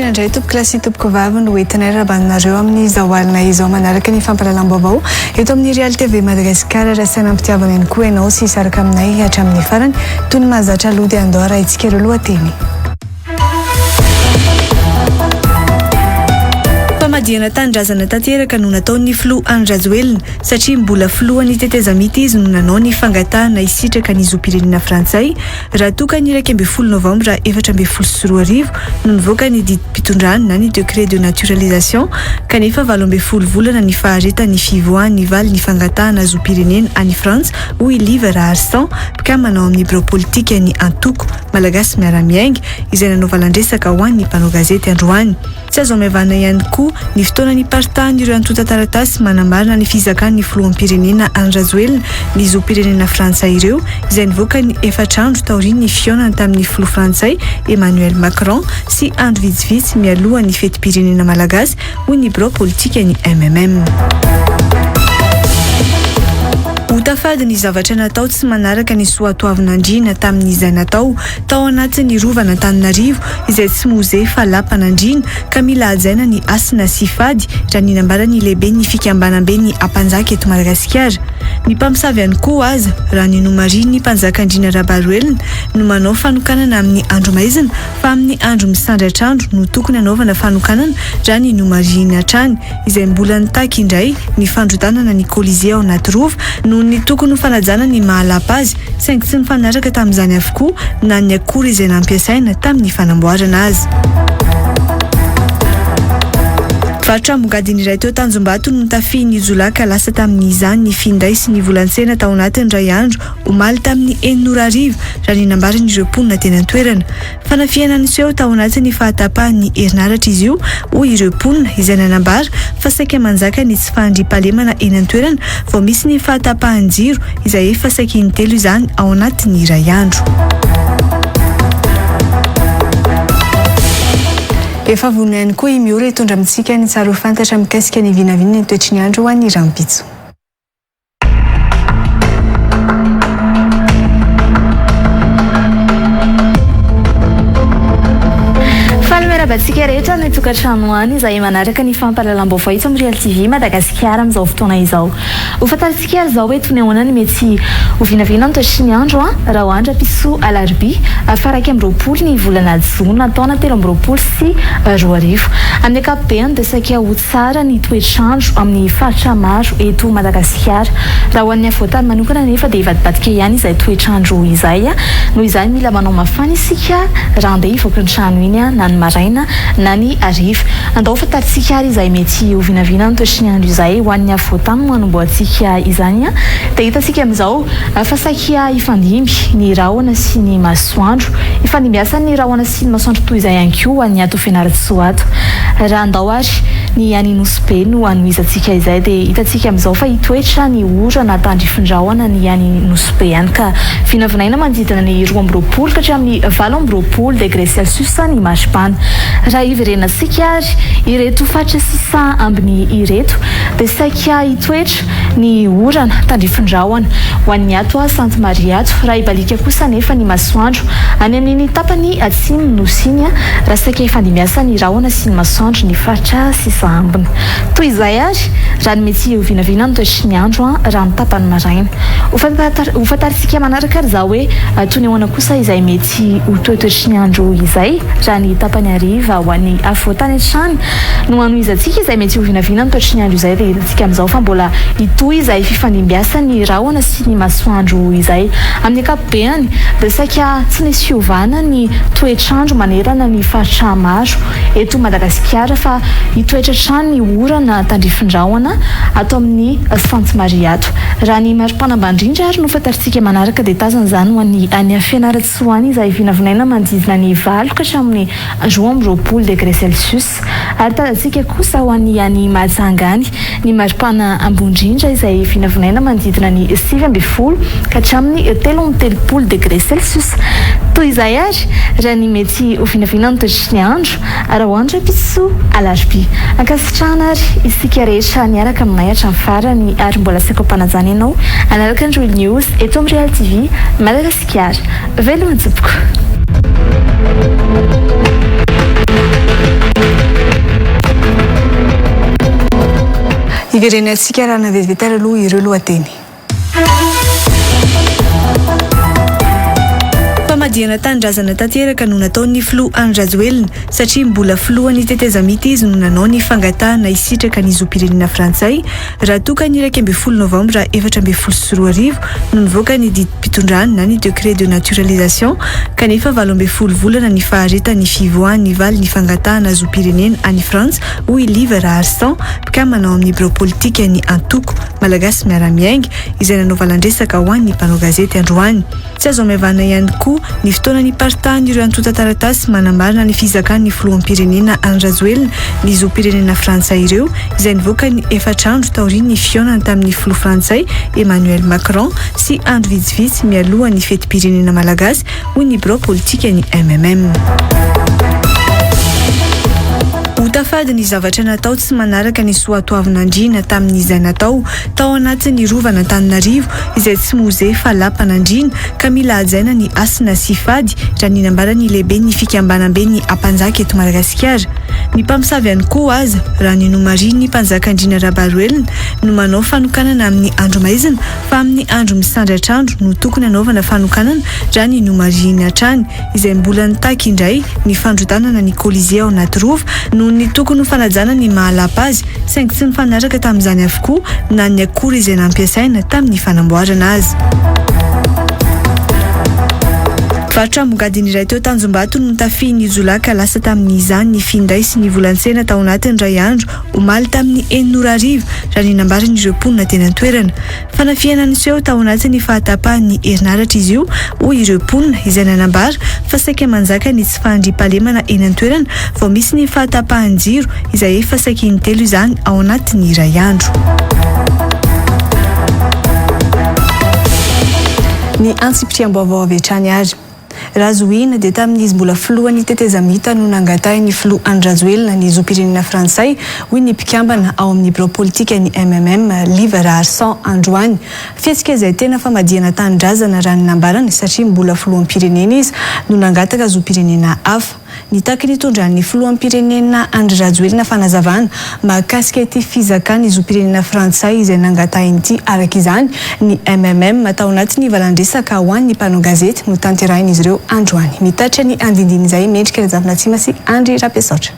indrindra indray tompoko lasy tompoko vavy no entinay rabanareo amin'ny zahoalina izao manaraka ny fampalalam-baovao eto amin'ny Real TV Madagasikara. Rasaina ampitiavana ihany koa ianao sy hisaraka aminay hatramin'ny farany toy ny mahazatra lody andora itsika ireo lohateny. Madiana tanindrazana tanteraka no nataon'ny filoha Anny Rajoelina satria mbola filohan'ny tetezamity izy no nanao ny fangatahana hisitraka ny zoam-pirenena frantsay raha toka ny 1 novambra 2024 no nivoaka ny didim-pitondrana na ny décret de naturalisation kanefa 12 volana ny faharetan'ny fivoahan'ny valy ny fangatahana zoam-pirenena any France hoy Liva Raharsan mpikamanao amin'ny bureau politika ny Antoko malagasy miara-miainga izay nanao valandresaka ho an'ny mpanao gazety androany. Tsy azo amevana ihany koa ny fotoanan'ny partany ireo antota taratasy manamarina ny fizakan'ny filoham-pirenena Anny Rajoelina ny zoam-pirenena frantsay ireo izay nivoaka ny 4 andro taorian'ny fionana tamin'ny filoha frantsay Emmanuel Macron sy andro vitsivitsy mialohan'ny fetim-pirenena malagasy hoy ny bureau politika ny MMM. Tafady ny zavatra natao tsy manaraka ny soatoavin'Andriana tamin'izay natao tao anatin'ny rovana Antananarivo izay tsy mozea fa lapan'Andriana ka mila hajaina ny asina sy fady raha ny nambarany lehibe ny fikambanam-be ny ampanjaka eto Madagasikara. Ny mpamosavy ihany koa aza raha ny nomariny ny mpanjaka Andriana Rabaroelina no manao fanokanana amin'ny andro maizina fa amin'ny andro misandratra andro no tokony anaovana fanokanana raha ny nomariny hatrany izay mbola nitaky indray ny fandrotanana ny Colisée ao anaty rova no ny tokony ho fanajana ny mahalapa azy saingy tsy nifanaraka tamin'izany avokoa na ny akora izay nampiasaina tamin'ny fanamboarana azy. Fatrambogadiny iray teo Tanjombato no tafihin'ny Zolaka lasa tamin'izany ny finday sy ny volantsena tao anatin'ny ray andro omaly tamin'ny 900 raha ny nambaran'ireo mponina teny an-toerana. Fanafiana niseho tao anatin'ny fahatapahan'ny herinaratra izy io hoy ireo mponina izay nanambara fa saika manjaka ny tsy fandriam-pahalemana eny an-toerana vao misy ny fahatapahan-jiro izay efa saika intelo izany ao anatin'ny ray andro. Efa vonona ihany koa imiora hitondra amintsika ny tsara ho fantatra mikasika ny vinavina ny toetry ny andro ho an'ny rampitso. Tsika rehetra ny tokantrano any izay manaraka ny fampalalam-baovao eto amin'ny Real TV Madagasikara amin'izao fotoana izao. Ho fantatsika izao hoe toy ny ahoana ny mety ho vinavina ny toetry ny andro raha hoandra piso alarobia faraka amby 20 ny volana Jona taona 2024 sy 2025. Amin'ny ankapobeny dia saika ho tsara ny toetr'andro amin'ny faritra maro eto Madagasikara. Raha ho an'ny afovoantany manokana nefa dia ivadibadika ihany izay toetr'andro izay noho izany mila manao mafana isika raha andeha hivoaka ny trano iny na ny maraina na ny ariva. Andao fantatsika ary izay mety ho vinavina ny toetry ny andro izay ho an'ny afovoantany no anomboantsika izany dia hitantsika amin'izao fa saika ifandimby ny rahona sy ny masoandro. Ifandimbiasa ny rahona sy ny masoandro toy izay ihany koa ho an'ny ato Fianarantsoato. Raha andao ary ny any Nosbe no anohizantsika izay dia hitantsika amin'izao fa hitoetra ny orana tandrifindrahona ny any Nosbe ihany ka vinavinaina manodidina ny 12 ka hatramin'ny 12 degré Celsius ny marsipana. Raha iverenantsika ary ireto fatra sisa ambiny ireto dia saika hitoetra ny orana tandrifindrahona ho an'ny ato Sainte Marie ato. Raha ibalika kosa nefa ny masoandro any amin'ny tapany atsimo nosiny raha saika ifandimbiasa ny rahona sy ny masoandro ny fatra sisa ambiny. Toy izay ary raha ny mety ho vinavina ny toetry ny andro raha ny tapany maraina. Ho fantaritsika manaraka ary izao hoe toy ny ahoana kosa izay mety ho toetry ny andro izay raha ny tapany ariva ho an'ny afovoantany hatrany no anohizantsika izay mety ho vinavina ny toetry ny andro izay dia hitantsika amin'izao fa mbola hitoy izay fifandimbiasa ny rahona sy ny masoandro izay. Amin'ny ankapobeny dia saika tsy nisy fiovana ny toetr'andro manerana ny faritra maro eto Madagasikara fa hitoetra trano ny orana tandrifindrahona ato amin'ny Sainte Marie ato. Raha ny marim-panambandrindra ary no fantaritsika manaraka dia tazana izany ho an'ny any Fianarantsoa izay vinavinaina manodidina ny 20 ka hatramin'ny 20 degré Celsius. Ary tazantsika kosa ho an'ny any Mahajanga any ny marim-pana ambondrindra izay vinavinaina manodidina ny 7 ka hatramin'ny 13 degré Celsius. Toy izay ary raha ny mety ho vinavina ny toetry ny andro raha hoandra piso alarobia. Ankasitrahana ary isika rehetra niaraka aminay hatramin'ny farany ary mbola saika mpanajana ianao anaraka ny Real News eto amin'ny Real TV Madagasikara. Velona tsipoko. Iverenantsika raha navezivetera aloha ireo lohateny. Famadiana tanindrazana tanteraka no nataon'ny filoha Andry Rajoelina satria mbola filohan'ny tetezamity izy no nanao ny fangatahana hisitraka ny zom-pirenena frantsay raha toka ny 12 novambra 2024 no nivoaka ny didim-pitondrana na ny décret de naturalisation kanefa 12 volana ny faharetan'ny fivoahan'ny valy ny fangatahana zom-pirenena any France hoy Liva Raharsan mpikamy manao amin'ny bureau politika ny Antoko Malagasy miara-miainga izay nanao valandresaka ho an'ny mpanao gazety androany. Tsy azo amevana ihany koa ny fotoana ny partahany ireo antota taratasy manambarina ny fizakan'ny filoham-pirenena Andry Rajoelina ny zom-pirenena frantsay ireo izay nivoaka ny 4 andro taorian'ny fionana tamin'ny filoha frantsay Emmanuel Macron sy andro vitsivitsy mialoha ny fetim-pirenena malagasy hoy ny bureau politika ny MMM. Tafady ny zavatra natao tsy manaraka ny soatoavin'Andriana tamin'izay natao tao anatin'ny rovana Antananarivo izay tsy mozea fa lapan'Andriana ka mila hajaina ny asina sy fady raha ny nambarany lehibe ny fikambanam-be ny ampanjaka eto Madagasikara. Ny mpamosavy ihany koa aza raha ny nomariny mpanjaka Andriana Rabaroelina no manao fanokanana amin'ny andro maizina fa amin'ny andro misandratra andro no tokony hanaovana fanokanana raha ny nomariny hatrany izay mbola nitaky indray ny fandrotanana ny Colisée ao anaty rova no ny tokony ho fanajana ny mahalapa azy saingy tsy mifanaraka tamin'izany avokoa na ny akora izay nampiasaina tamin'ny fanamboarana azy. Fatra mongadiny iray teo Tanjombato no tafihin'ny Zolaka lasa tamin'izany ny finday sy ny volantsena tao anatin'ny ray andro omaly tamin'ny 900 raha ny nambarany ireo mponina teny an-toerana. Fanafiana niseho tao anatin'ny fahatapahan'ny herinaratra izy io hoy ireo mponina izay nanambara fa saika manjaka ny tsy fahandriam-pahalemana eny an-toerana vao misy ny fahatapahan-jiro izay efa saika intelo izany ao anatin'ny ray andro. Ny antsipitriam-baovao avy hatrany ary Razoina dia tamin'izy mbola filohan'ny tetezamita no nangatahiny filoha Andry Rajoelina ny zom-pirenena frantsay hoy ny mpikambana ao amin'ny bureau politika ny MMM Liva Raharsan androany. Fihetsika izay tena famadiana tanindrazana raha ny nambarany satria mbola filoham-pirenena izy no nangataka zom-pirenena hafa. Nitaky nitondran'ny filoham-pirenena Andry Rajoelina fanazavana mahakasika ity fizakany zom-pirenena frantsay izay nangatahiny ity araka izany ny MMM tao anatin'ny valandresaka ho an'ny mpanao gazety no tanterahin'izy ireo androany. Mitatra ny andindiny izay mendrika Razafina Tsima sy Andry Rapesaotra.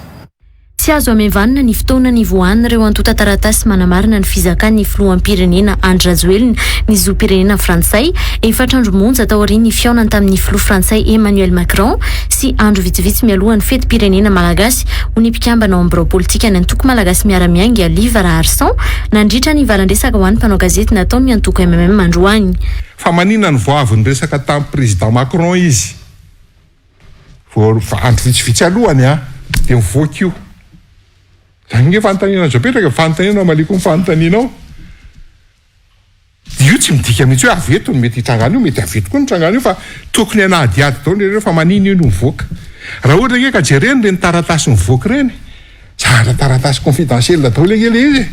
Tsy azo amevanana ny fotoana ny voanina ireo antota taratasy manamarina ny fizakan'ny filoham-pirenena Andry Rajoelina ny zom-pirenena frantsay 4 andro monja tao aorian'ny fionana tamin'ny filoha frantsay Emmanuel Macron sy andro vitsivitsy mialohan'ny fetim-pirenena malagasy ho ny mpikambana ao amin'ny bureau politika ny Antoko Malagasy miara-miainga Liva Raharsan nandritra ny valandresaka ho an'ny mpanao gazety natao ny Antoko MMM androany. Fa manina ny voavy ny resaka tamin'ny président Macron izy andro vitsivitsy alohany dia mivoaka io. Zany fanontaniana zapetraka fanontaniana maliko ny fanontanianao. Io tsy midika mihitsy hoe aveto no mety hitrangana io, mety aveto koa ny trangana io fa tokony anahadiady daholo ireo fa manina io no mivoaka. Raha ohatra hoe ka jereny reny taratasy mivoaka reny, zara taratasy confidentiel daholo kely izy.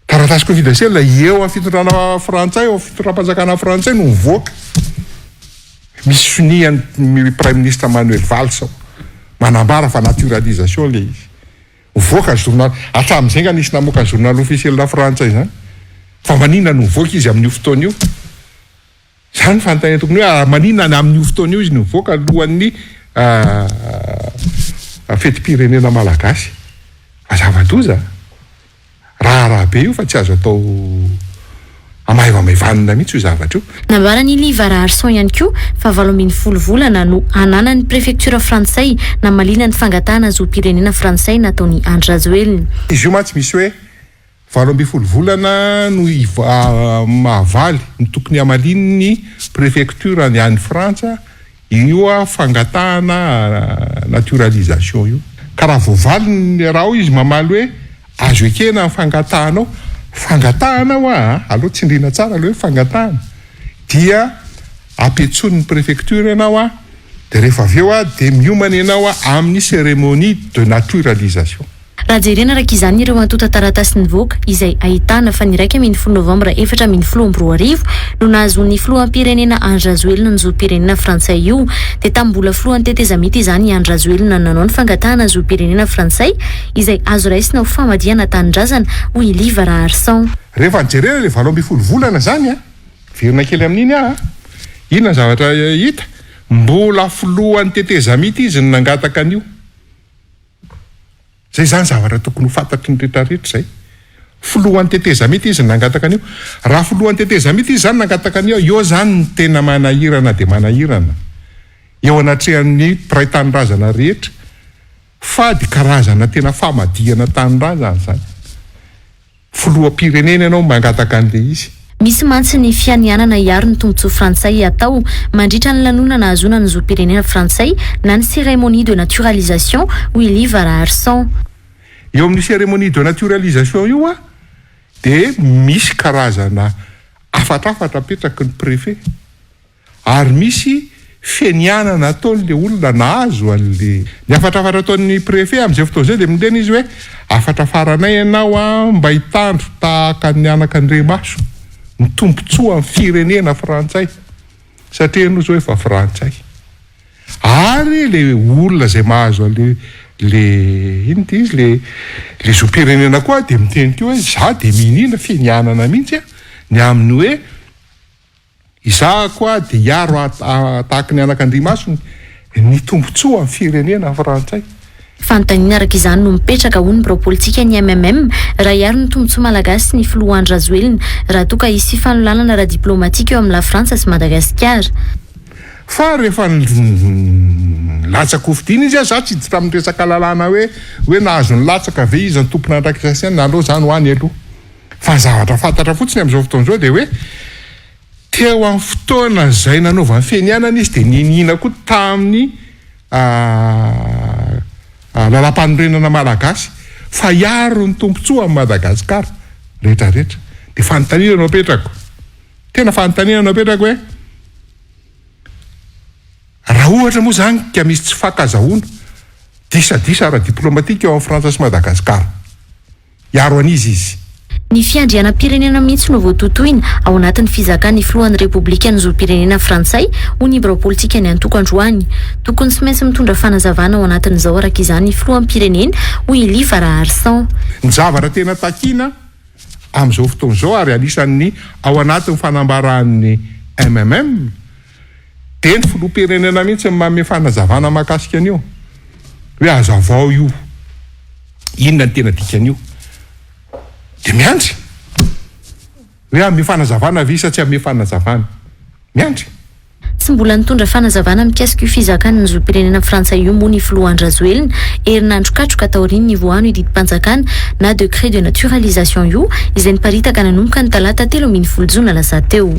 Taratasy confidentiel eo amin'ny fitondrana frantsay, eo amin'ny fitondram-panjakana frantsay no mivoaka. Misy finian'ny prime ministre Manuel Valls manambara fa naturalisation le izy. Mivoaka journal hatramin'izay nga nisy namoaka ny journal officiel la frantsay zany. Fa manina no mivoaka izy amin'io fotoana io. Zany fanontaniana tokony hoe manina amin'io fotoana io izy no mivoaka alohan'ny fetim-pirenena malagasy. Zava-doza. Raha be io fa tsy azo atao amaivamaivanina mihitsy io zavatra io. Nambarany Liva Raharsan ihany koa fa 12 volana no ananan'ny prefecture frantsay na malina ny fangatahana zom-pirenena frantsay nataony Andry Rajoelina. Izy io mantsy misy hoe 12 volana no mahavaly ny tokony hamaliny ny prefecture ny any Frantsa io fangatahana naturalisation io. Ka raha voavaly raha izy mamaly hoe azo ekena ny fangatahanao, fangatahana aloha tsindrina tsara aloha hoe fangatahana dia apetsony ny prefecture ianao dia rehefa avy eo dia miomana ianao amin'ny cérémonie de naturalisation. raha jerena araka izany ireo antota taratasy nivoaka izay ahitana fa ny 1 Novambra 2024 no nahazoan'ny filoham-pirenena Andry Rajoelina ny zoom-pirenena frantsay io dia tamin'ny mbola filohan'ny tetezamity izany Andry Rajoelina nanao ny fangatahana zoom-pirenena frantsay izay azo raisina ho famadihana tanindrazana hoy Liva Raharsan. Rehefa nijerena le 20 volana zany verina kely amin'iny inona zavatra hita mbola filohan'ny tetezamity izy ny nangataka an'io. Zay zany zavatra tokony ho fantatry ny rehetrarehetra zay. Filohan'ny tetezamity izy nangataka an'io. Raha filohan'ny tetezamity izy zany nangataka an'io, eo zany ny tena manahirana dia manahirana. Eo anatrehan'ny mpiray tanindrazana rehetra fa dia karazana tena famadihana tanindrazana zany. Filoham-pirenena ianao mangataka an'le izy. Misy mantsy ny fianianana hiaro ny tombotsoa frantsay atao mandritra ny lanonana ahazoana ny zoom-pirenena frantsay na ny cérémonie de naturalisation hoy Liva Raharsan. Eo amin'ny cérémonie de naturalisation io dia misy karazana afatrafatra petraky ny préfet ary misy fianianana ataon'le olona nahazo an'le ny afatrafatra ataon'ny préfet amin'izay fotoana izay dia miteny izy hoe afatrafaranay ianao mba hitandro tahaka ny anaka Andriamaso ny tombotsoa amin'ny firenena frantsay satria no zao efa frantsay ary le olona zay mahazo le inty izy le zoom-pirenena koa dia miteny teo hoe za dia minina fianianana mihitsy ny amin'ny hoe iza koa dia hiaro tahaka ny anak'Andriamaso ny tombotsoa amin'ny firenena frantsay. Fanontaniana araka izany no mipetraka hoy ny birapolitika ny MMM raha hiaro ny tombotsoa malagasy ny filoha Andry Rajoelina raha toa ka hisy fanolanana ara diplomatika eo amin'ny la Frantsa sy Madagasikara. Fa rehefa latsaka hofidiana izy za tsy tamin'ny resaka lalàna hoe nahazo ny latsaka ve izy ny tompona andraikisasiana nalao zany ho any aloha. Fa zavatra fantatra fotsiny amin'izao fotoana izao dia hoe teo amin'ny fotoana izay nanaova ny fianianana izy dia ninina koa tamin'ny lalam-panorenana malagasy fa hiaro ny tombotsoa amin'ny Madagasikara rehetrarehetra. Dia fanontaniana no apetrako. Tena fanontaniana no apetrako hoe raha ohatra moa zany ka misy tsy fankazahoana disadisa ara-diplomatika eo amin'ny Frantsa sy Madagasikara. Hiaro an'izy izy. Ny fiandrianam-pirenena mihitsy no voatotoina ao anatin'ny fizakan'ny filohan'ny repoblika ny zoom-pirenena frantsay hoy ny birapolitika ny Antoko Androany. Tokony tsy maintsy mitondra fanazavana ao anatin'izao araka izany filohan'ny-pirenena hoy Liva Raharsan. Ny zavatra tena takina amin'izao fotoana izao ary anisan'ny ao anatin'ny fanambaran'ny MMM dia ny filoham-pirenena mihitsy manome fanazavana mahakasika an'io hoe hazavao io inona ny tena dikan'io dia miandry hoe amin'ny fanazavana visa tsy amin'ny fanazavana miandry. Tsy mbola nitondra fanazavana mikasika io fizakan'ny zoom-pirenena frantsay io moa ny filoha Andry Rajoelina herinandro katroka taoriany ny voano ididi-panjakana na décret de naturalisation io izay niparitaka nanomboka ny talata 30 Jona lasa teo.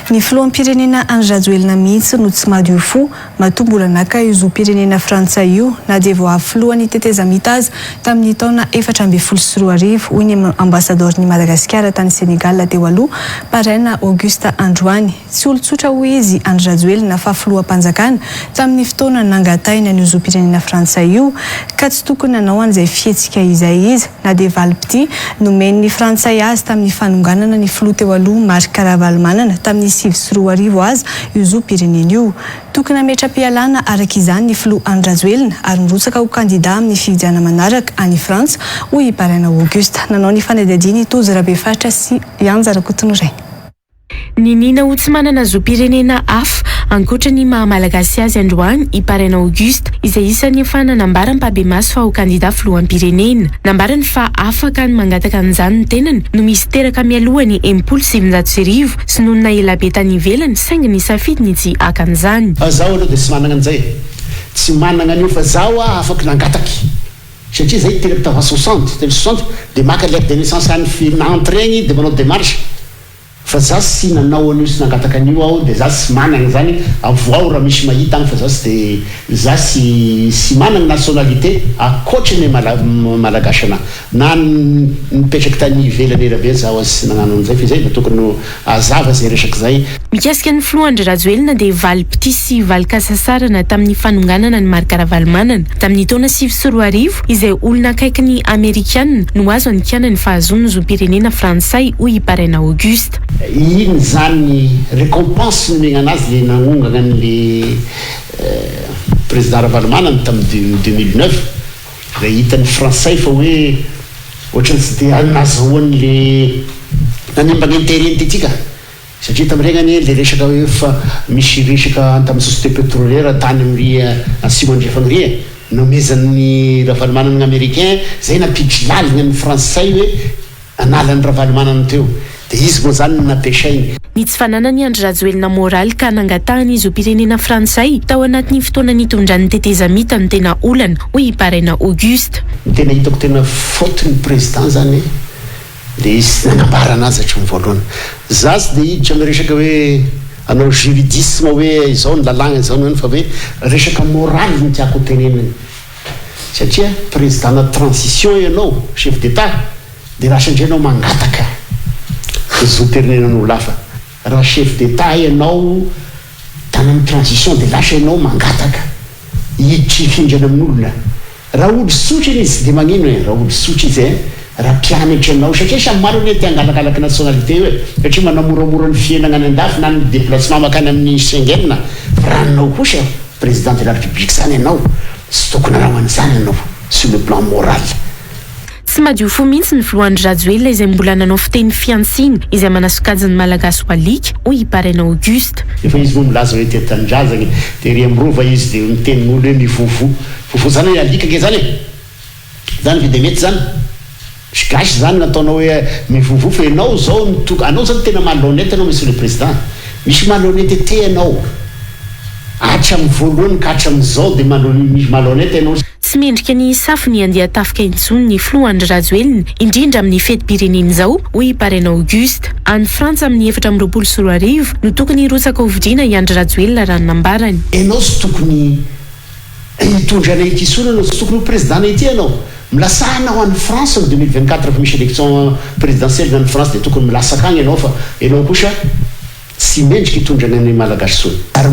Ny filoham-pirenena Andry Rajoelina mihitsy no tsy madio fo matombola naka io zoom-pirenena frantsay io na dia vao avy filohan'ny tetezamita azy tamin'ny taona 2024 hoy ny ambasador'ny Madagasikara tany Senegal teo aloha Parrain Auguste Androany. Tsy olon-tsotra hoy izy Andry Rajoelina fa filoham-panjakana tamin'ny fotoana nangataina ny zoom-pirenena frantsay io ka tsy tokony nanao an'izay fihetsika izay izy na dia valipity nomen'ny frantsay azy tamin'ny fanonganana ny filoha teo aloha Marc Ravalomanana tamin'ny 2024 azy io zoom-pirenena io. Tokony hametra-pialana araka izany ny filoha Andry Rajoelina ary mirotsaka ho kandida amin'ny fifidiana manaraka any Frantsa hoy Parrain Auguste. Nanao ny fanadihadiana Tozy Rabefatra sy Anja Rakotonoray. Ny nina ho tsy manana zoom-pirenena hafa ankoatra ny mahamalagasy azy androany i Parrain Auguste izay isan'ny fananambara mpabe-maso fa ho kandida filohampirenena. Nambarany fa afaka ny mangataka an'izany ny tenany no misy teraka mialohany 700 sy nonona elabe tany ivelany saingy ny safidy ny tsy akan'izany. Zaho aloha dia tsy manana an'izay. Tsy manana an'io fa zaho afaka nangataky. Satria zay tena bitava 60 dia maka lettre de naissance any finantre regny dia manao démarche. Fa za sy nanao an'io sy nangataka an'io aho dia za sy manana zany avoao raha misy mahita any fa za sy manana nationalité akoatra ny malagasy anahy na nipetraky tany ivelany ela be zaho sy nagnano an'izay fa izay da tokony hazava zay resaka zay. mikasika ny Filoha Rajoelina dia valim-pity sy valikasasarana tamin'ny fanonganana ny marika ravalomanana tamin'ny taona 2024 izay olona akaiky ny Amerikana no azo anikana ny fahazoana zom-pirenena Frantsay hoy Parrain Auguste. Iny zany récompense nomena anazy le nanongana an'le président ravalomanana tamin'ny 2009 raha hitan'ny Frantsay fa hoe ohatrany tsy dia nazahoan'le nanembana intérêt tetika satria tamin'ireny le resaka hoe fa misy resaka tamin'ny société pétrolière tany amin'ny asimo andrefagny nomezan'ny ravalomanana américain zay napiditry lalina ny Frantsay hoe analan'ny ravalomanana teo dia izy moa zany nampiasainy. Ny tsy fananany Andry Rajoelina moraly ka nangatahany izy ho pirenena Frantsay tao anatin'ny fotoana nitondran'ny teteza mita no tena olana hoy Parrain Auguste. Ny tena hitako tena faute ny président zany dia izy nanambara anazy hatrany voalohany za tsy dia hiditra amin'ny resaka hoe anao juridisme hoe izao ny lalàna izao ny fa hoe resaka moraly ny tiako tenenany satria président na transition ianao chef d'état dia raha sandrianao mangataka zoam-pirenenan'olo hafa raha chef d'état ianao tany amin'ny transition dia lasa ianao mangataka hiditra hifindrana amin'olona raha olo sotra iny izy dia magnino raha olo sotra izy raha mpianatra ianao satria samy maro hoe ty angalakalaky nationalité hoe satria manamoramora ny fiainana any andafy na ny déplacement makany amin'ny Schengen ranonao kosa président de la république zany ianao sy tokony raha an'izany ianao sur le plan moral. Tsy madio fo mihitsy ny Filoha Rajoelina izay mbola nanao fiteny fiantsiny izay manasokajiny malagasy ho alika hoy Parrain Auguste. Efa izy moa milaza hoe tetanindrazagny dia ry amrova izy dia mitenin'olo hoe mivovo zany hoe alika ke zany zany ve dia mety zany gasy zany nataonao hoe mivovo fa ianao zao anao zany tena malhonnête anao monsieur le président misy malhonnêteté ianao hatramin'ny voalohany ka hatramin'izao dia misy malhonnête ianao. Tsy mendrika ny safy ny andeha tafika intsony ny Filoha Rajoelina indrindra amin'ny fetim-pirenena izao hoy Parrain Auguste. Any Frantsa amin'ny 2024 no tokony hirotsaka hovidriana i Andry Rajoelina raha nambarany. Ianao sy tokony hitondra ity isona anao sy tokony ho président ity ianao milasana ho an'ny France en 2024 fa misy élection présidentielle ny France dia tokony milasaka agny ianao fa ianao kosa tsy mendrika hitondrana ny malagasy sony ary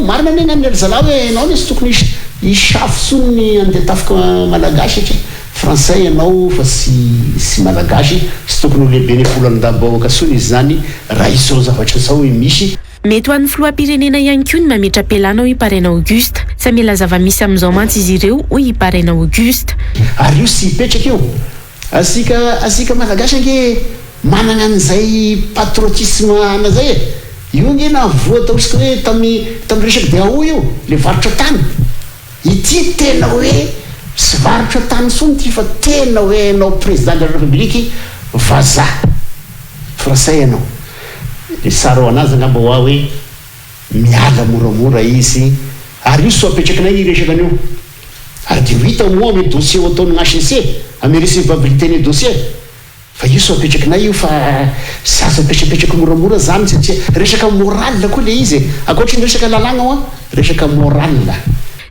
marina ny amin'ny alzala hoe ianao ny sy tokony hisafo sony andeha tafika malagasy satria Frantsay ianao fa sy malagasy sy tokony ho lehibe ny folo andabahoaka sony izy zany raha izao zavatra izao hoe misy. Mety ho an'ny filoham-pirenena ihany koa ny mametra pelana hoy Parrain Auguste sa mila zava-misy amin'izao mantsy izy ireo hoy Parrain Auguste. Ary io sy hipetraka io asika malagasy ange manana an'izay patriotisme anazay io nge na voataosika hoe tamin'ny resaky DAO io le varotra tany ity tena hoe sy varotra tany sony ty fa tena hoe anao président de la république vazaha Frantsay ianao le sara ho anazy angamba hoe miala moramora izy ary io so apetrakinay ny resaka an'io ary dia hita moa ame dossier ataon'ny HCC ame recevabilité ny dossier fa io so apetrakinay io fa sy azo apetrapetraky moramora zany satria resaka moral koa le izy akoatra ny resaka lalàna hoa resaka moral.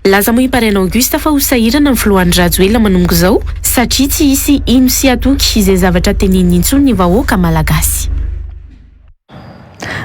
Laza moa i Parrain Auguste fa ho sahirana ny Filoha Rajoelina manomboka izao satria tsy hisy ino sy atoky izay zavatra teneniny intsony ny vahoaka malagasy.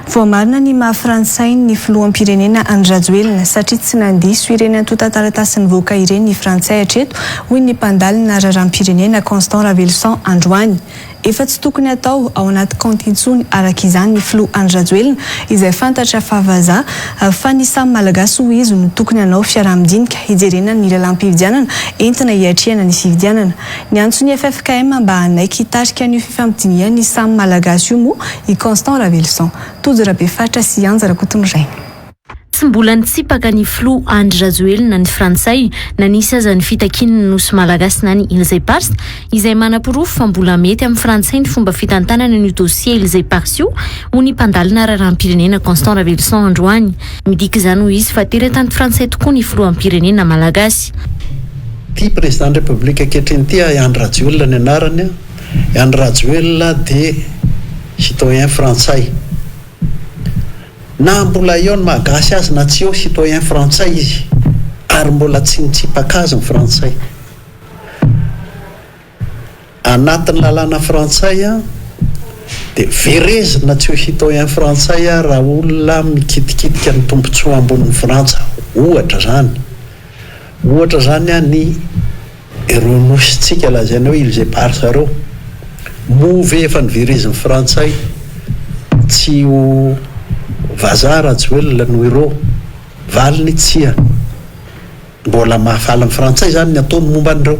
Voamarina ny maha-Frantsay ny filoham-pirenena Andry Rajoelina satria tsy nandiso ireny antotan-taratasy nivoaka ireny ny Frantsay hatreto hoy ny mpandalina raharaham-pirenena Constant Raveloson androany. Efa tsy tokony atao ao anaty kantintsony araka izany ny Filoha Andry Rajoelina izay fantatra fa vazaha fa ny samy malagasy ho izy no tokony hanao fiaraha-midinika hijerena ny lalam-pividianana entina hiatrehana ny fividianana. Ny antsony FFKM mba hanaiky hitarika ny fifampidiniana ny samy malagasy io moa i Constant Raveloson. Tojorabe fatra sy Anjara Kotonoray. Tsy mbola nitsipaka ny Filoha Andry Rajoelina ny Frantsay nanisa aza ny fitakininy nosy malagasy na ny Élysée Pars izay manapirofo fa mbola mety amin'ny Frantsay ny fomba fitantanana ny dossier Élysée Pars io ho ny mpandalina raharaham-pirenena Constant Raveloson androany. Midika izany ho izy fa teratany Frantsay tokoa ny filoham-pirenena malagasy. Ty président de la République ankehitriny ty Andry Rajoelina ny anarany Andry Rajoelina dia citoyen Frantsay. Na mbola eo ny mahagasy azy na tsy eo citoyen Frantsay izy ary mbola tsy nitsipaka azy ny Frantsay. Anatin'ny lalàna Frantsay dia verezina tsy ho citoyen frantsay raha olona mikitikitika ny tombontsoa ambonin'ny frantsa ohatra zany a ny ireo nositsika lazaina hoe ils éparse reo move efa ny verezin'ny frantsay tsy ho vazara tsy hoe no ireo valiny tsia mbola mahafaly amin'ny frantsay zany ny ataony momba an'ireo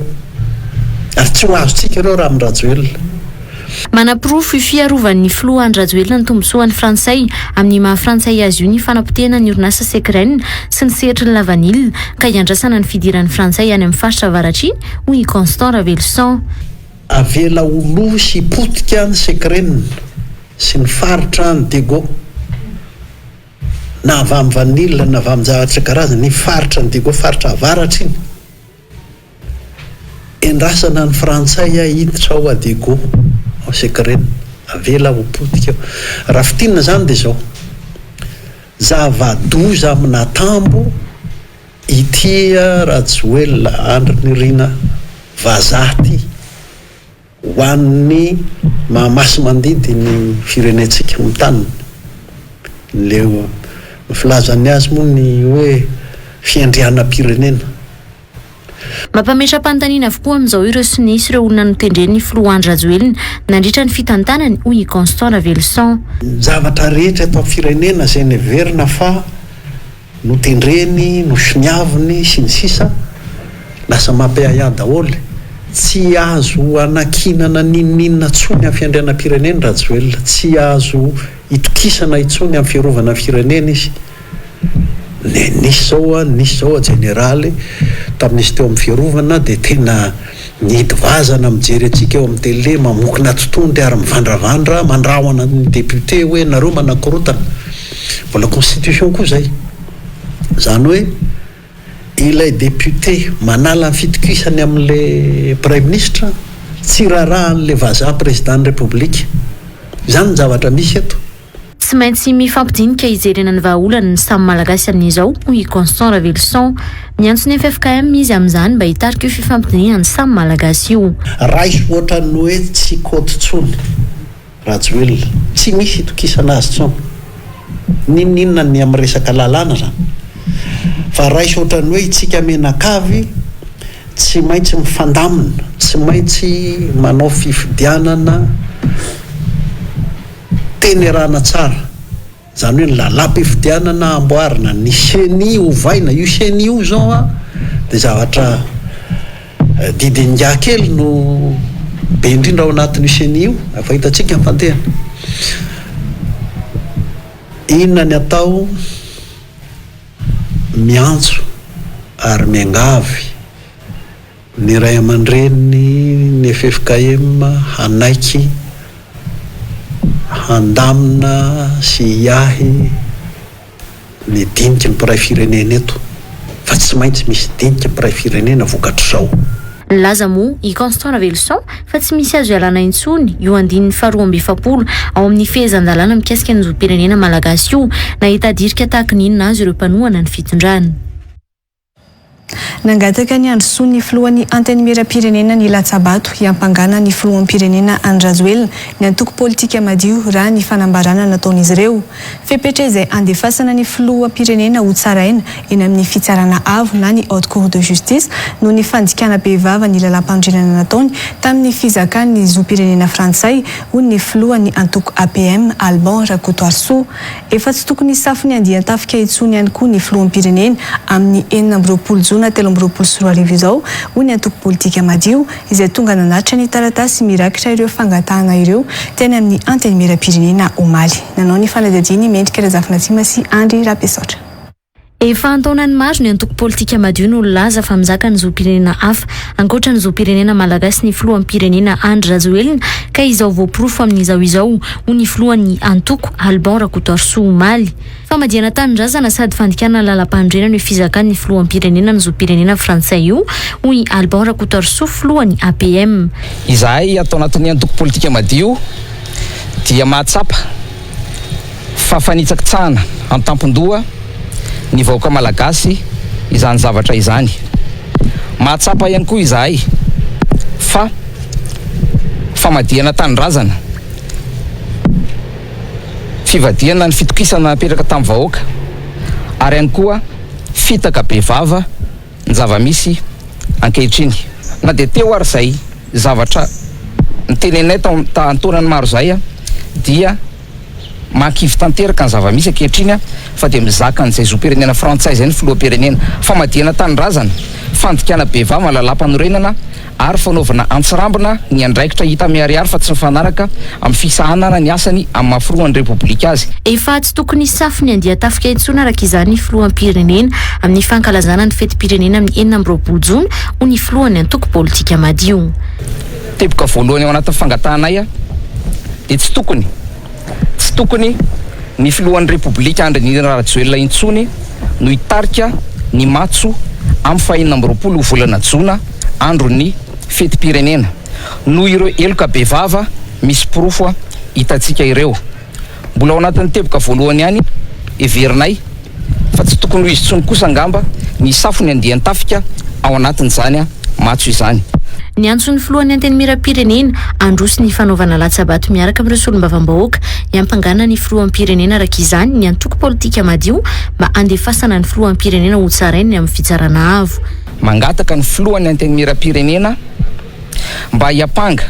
ary tsy ho azotsika ireo raha min'Rajoelina. Manapirofo fiarovan'ny filoha Andrajoelina ny tombontsoan'ny frantsay amin'ny maha-frantsay azy io ny fanapotehana ny orinasa Sekren sy ny sehatry ny lavanil ka iandrasana ny fidiran'ny frantsay any amin'ny faritra avaratry hoy Constant Ravelson. Avela oloha sy potika ny Sekren sy ny faritra ny Dego na avy amin'ny vanil na avy amin'ny zavatra karazany ny faritra ny Dego faritra avaratry iny endrasana ny frantsay hiditra ao a Dego ao Sekren avela ho potika raha fitinina zany dia zao zava-doza amina tambo itia Rajoelina andry ny rina vazaty ho an'ny mahamasy mandidy ny firenentsika mitaniny le filazany azy moa ny hoe fiandrianam-pirenena. Mampametra-panontaniana avokoa amin'izao ireo sinisy ireo olona notendren'ny filoha Andrajoelina nandritra ny fitantanany hoy Constant Ravelson. Zavatra rehetra eto amin'ny firenena izay neverina fa notendreny nosoniaviny sy ny sisa lasa mampiahiahy daholy tsy azo anakinana ninninona tsony amin'ny fiandrianam-pirenena Rajoelina tsy azo itokisana itsony amin'ny fiarovana firenena izy. Nisy zao generaly tamin'izy teo amin'ny fiarovana dia tena nidy vazana mijery atsika eo amin'ny télé mamokona totontry ary mivandravandra mandrahona ny député hoe nareo manakorotana mbola constitution koa zay zany hoe ilay député manala ny fitokisany amin'le premier ministre tsy rarahan'le vaza président de république zany ny zavatra misy eto. Tsy maintsy mifampidinika hijerena ny vahaolana ny samy malagasy amin'izao hoy Constant Ravelson. Miantso ny FFKM izy amin'izany mba hitarika io fifampidiniana ny samy malagasy io. Raisy ohatrany hoe tsy kôty tsony Rajoelina tsy misy itokisana azy tsony ninninona ny amin'ny resaka lalàna zany fa raisy ohatrany hoe itsika menakavy tsy maintsy mifandamina tsy maintsy manao fifidianana tenerana tsara zany hoe ny lalam-pifidianana amboarina ny seni ovaina io seni io zao a dia zavatra didinga kely no be indrindra ao anatin'io seni io efa hitantsika mifantehana inona ny atao miantso ary miangavy ny ray aman-dreny ny FFKM hanaiky handamina sy hiahy ny diniky ny mpiray firenena eto fa tsy maintsy misy diniky mpiray firenena vokatr'izao. Laza moa i Constant Ravelson fa tsy misy azo ialana intsony io andininy faharoa amby efapolo ao amin'ny fehezan-dalàna mikasika ny zoom-pirenena malagasy io na hitadirika tahaka ninona azy ireo mpanohana ny fitondrana. Nangataka ny andro soa ny filohan'ny antenimieram-pirenena ny Latsabato hiampangana ny filohan'ny pirenena Andrajoelina ny antoko politika madio raha ny fanambarana nataon'izy ireo. Fepetra izay andefasana ny filoham-pirenena ho tsaraina eny amin'ny fitsarana avo na ny haute cour de justice no ny fandikana behivava ny lalam-pandrenana nataony tamin'ny fizakan'ny zoom-pirenena frantsay ho ny filohan'ny antoko APM Alban Rakotoarso. Efa tsy tokony safiny andian-tafika itsony ihany koa ny filoham-pirenena amin'ny 9 Jona 2024 izao ho ny antoko politika madio izay tonga nanatitra ny taratasy mirakitra ireo fangatahana ireo teny amin'ny antenimieram-pirenena omaly. Nanao ny fanadihadiany Mendrika Razafina Tsima sy Andry Rapesaotra. Efa antaonany maro ny antoko politika madio no laza fa mizaka ny zoom-pirenena hafa ankoatra ny zoom-pirenena malagasy ny filohan'ny pirenena Andry Rajoelina ka izao voapirofo amin'izao izao ho ny filohan'ny antoko Alban Rakotoarso omaly. Famadiana tanindrazana sady fandikana lalam-pandrenana ny fizakan'ny filohan'ny pirenena ny zoom-pirenena frantsay io hoy Alban Rakotoarso filohan'ny APM. Izahay atao anatin'ny antoko politika madio dia mahatsapa fa fanitsaka tsana amin'ny tampon-doha ny vahoaka malagasy izany zavatra izany. Mahatsapa ihany koa izahay fa famadiana tanindrazana fivadiana ny fitokisana napetraka tamin'ny vahoaka ary ihany koa fitaka be vava ny zava-misy ankehitriny na dia teo ary zay zavatra nytenenay taantonany maro zay dia mankivy tanteraka ny zava-misy ankehitriny fa dia mizaka an'izay zoam-pirenena frantsay zay ny filoham-pirenena famadiana tanyrazana fandikana be vava malalam-panorenana ary fanaovana antsirambina ny andraikitra hita miariary fa tsy mifanaraka amin'ny fisahanana ny asany amin'ny mahafiroan'ny repoblika azy. Efa tsy tokony safiny andia tafika intsona araka izany filohampirenena amin'ny fankalazana ny fetim-pirenena amin'ny 9 jona ho ny filohany antoko politika madio. Teboka voalohany ao anatin'ny fangatanay dia tsy tokony ny filohan'ny repoblika Andrinirina Rajoelina intsony no hitarika ny matso amin'ny 20 volana jona andro ny fetim-pirenena no ireo eloka be vava misy pirofo hitantsika ireo. Mbola ao anatin'ny teboka voalohany ihany everinay fa tsy tokony ho izy tsony kosa angamba ny safony andiany tafika ao anatin'izany matso izany. Ny antson'ny filohan'ny antenimiram-pirenena androsi ny fanaovana latsabato miaraka amin'ireo solombavam-bahoaka hiampangana ny filohampirenena araka izany ny antoko politika madio mba andefasana ny filohampirenena ho tsarainy amin'ny fitsarana avo. Mangataka ny filohan'ny antenimiram-pirenena mba hiapanga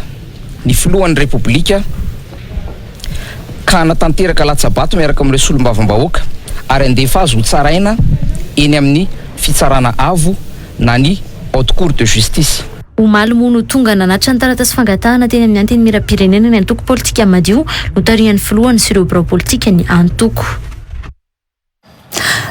ny filohan'ny repoblika ka hanatanteraka latsabato miaraka amin'ireo solombavam-bahoaka ary andefa azy ho tsaraina eny amin'ny fitsarana avo na ny haute cour de justice. Omaly-mono tonga nanatra ny taratasy fangatahana teny amin'ny antenimiram-pirenena ny antoko politika madio no tarihan'ny filohany sy ireo birao politika ny antoko.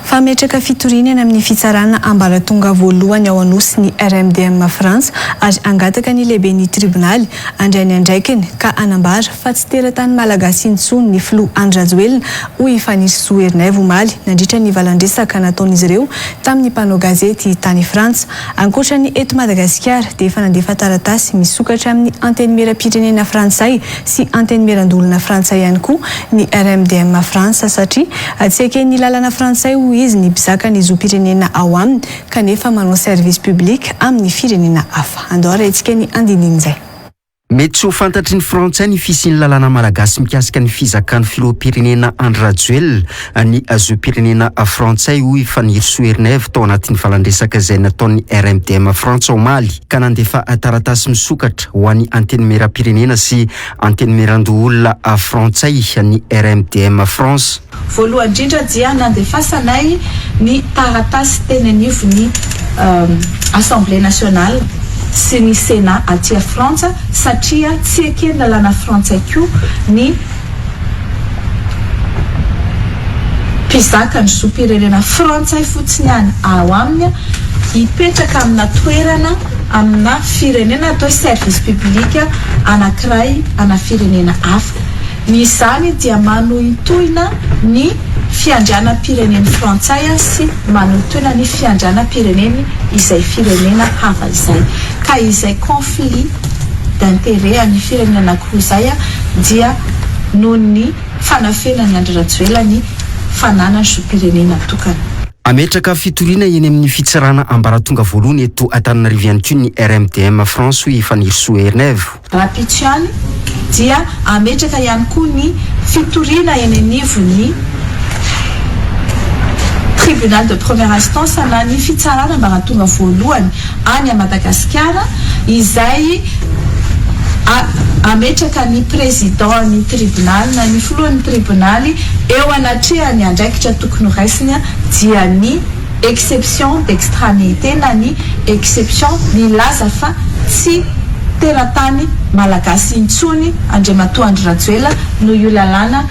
Fametraka fitorinana amin'ny fitsarana ambaratonga voalohany ao anosy ny RMDM France ary angataka ny lehibe ny tribonaly andray ny andraikiny ka anambara fa tsy teratany malagasy intsony ny filoha Andry Rajoelina ho hifanisy Zohernay omaly nandritra ny valandresaka nataon'izy ireo tamin'ny mpanao gazety tany Frantsa. Ankoatra ny eto Madagasikara dia efa nandefa taratasy misokatra amin'ny antenimiram-pirenena Frantsay sy antenimiran-dolona Frantsay ihany koa ny RMDM France satria tsy ekeny lalana Frantsay ho izy ny bizaka ny zoam-pirenena ao aminy kanefa manao service public amin'ny firenena hafa. Andao raintsika ny andinin'izay. Mety tsy ho fantatry ny Frantsay ny fisian'ny lalàna malagasy mikasika ny fizakan'ny filoham-pirenena Andry Rajoelina ny zoam-pirenena Frantsay ho ifaniry Zohernay tao anatin'ny valandresaka izay nataon'ny RMDM France omaly ka nandefa taratasy misokatra ho an'ny antenimiram-pirenena sy antenimiran-doholona Frantsay ny RMDM France. Voalohany indrindra dia nandefasanay ny taratasy teny anivon'ny Assemblée nationale sy ny Sénat aty Frantsa satria tsy ekeny lalàna Frantsay koa ny mpizaka ny zoam-pirenena Frantsay fotsiny ihany ao aminy hipetraka amina toerana amina firenena atao service public anankiray ana firenena hafa. Izany dia manohitoina ny fiandrianam-pireneny Frantsay sy manohitoina ny fiandrianam-pireneny izay firenena hafa izay. Ka izay conflit d'intérêt amin'ny firenena anankiroa izay dia noho ny fanafenany Andry Rajoelina ny fananany zoam-pirenena tokana. Ametraka fitoriana eny amin'ny fitsarana ambaratonga voalohany eto Antananarivo ihany koa ny RMDM France ho ifaniry Zohernay. Rapitsany dia ametraka ihany koa ny fitoriana eny anivon'ny tribunal de première instance na ny fitsarana ambaratonga voalohany any Madagasikara izay ametraka ny président ny tribunal na ny filohan'ny tribunaly eo anatrehany andraikitra tokony raisiny dia ny exception d'extranéité na ny exception ny laza fa tsy teratany malagasy intsony Andriamatoa Andry Rajoelina no io lalàna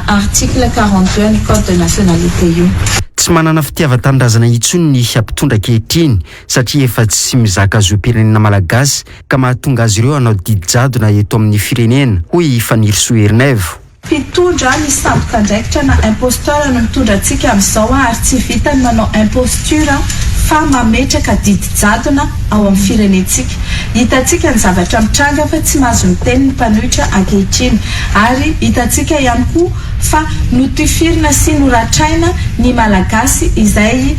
article 42 ny code de nationalité io. Tsy manana fitiavan-tanindrazana intsony ny ampitondra ankehitriny satria efa tsy mizaka zoam-pirenena malagasy ka mahatonga azy ireo hanao didy jadona eto amin'ny firenena hoy ifaniry Zohernay. Mpitondra ny saboka andraikitra na imposteur no mitondra antsika amin'izao ary tsy vitany manao imposture fa mametraka didy jadona ao amin'ny firenentsika. Hitantsika ny zavatra mitranga fa tsy mahazo miteny ny mpanohitra ankehitriny ary hitantsika ihany koa fa notifirina sy noratraina ny malagasy izay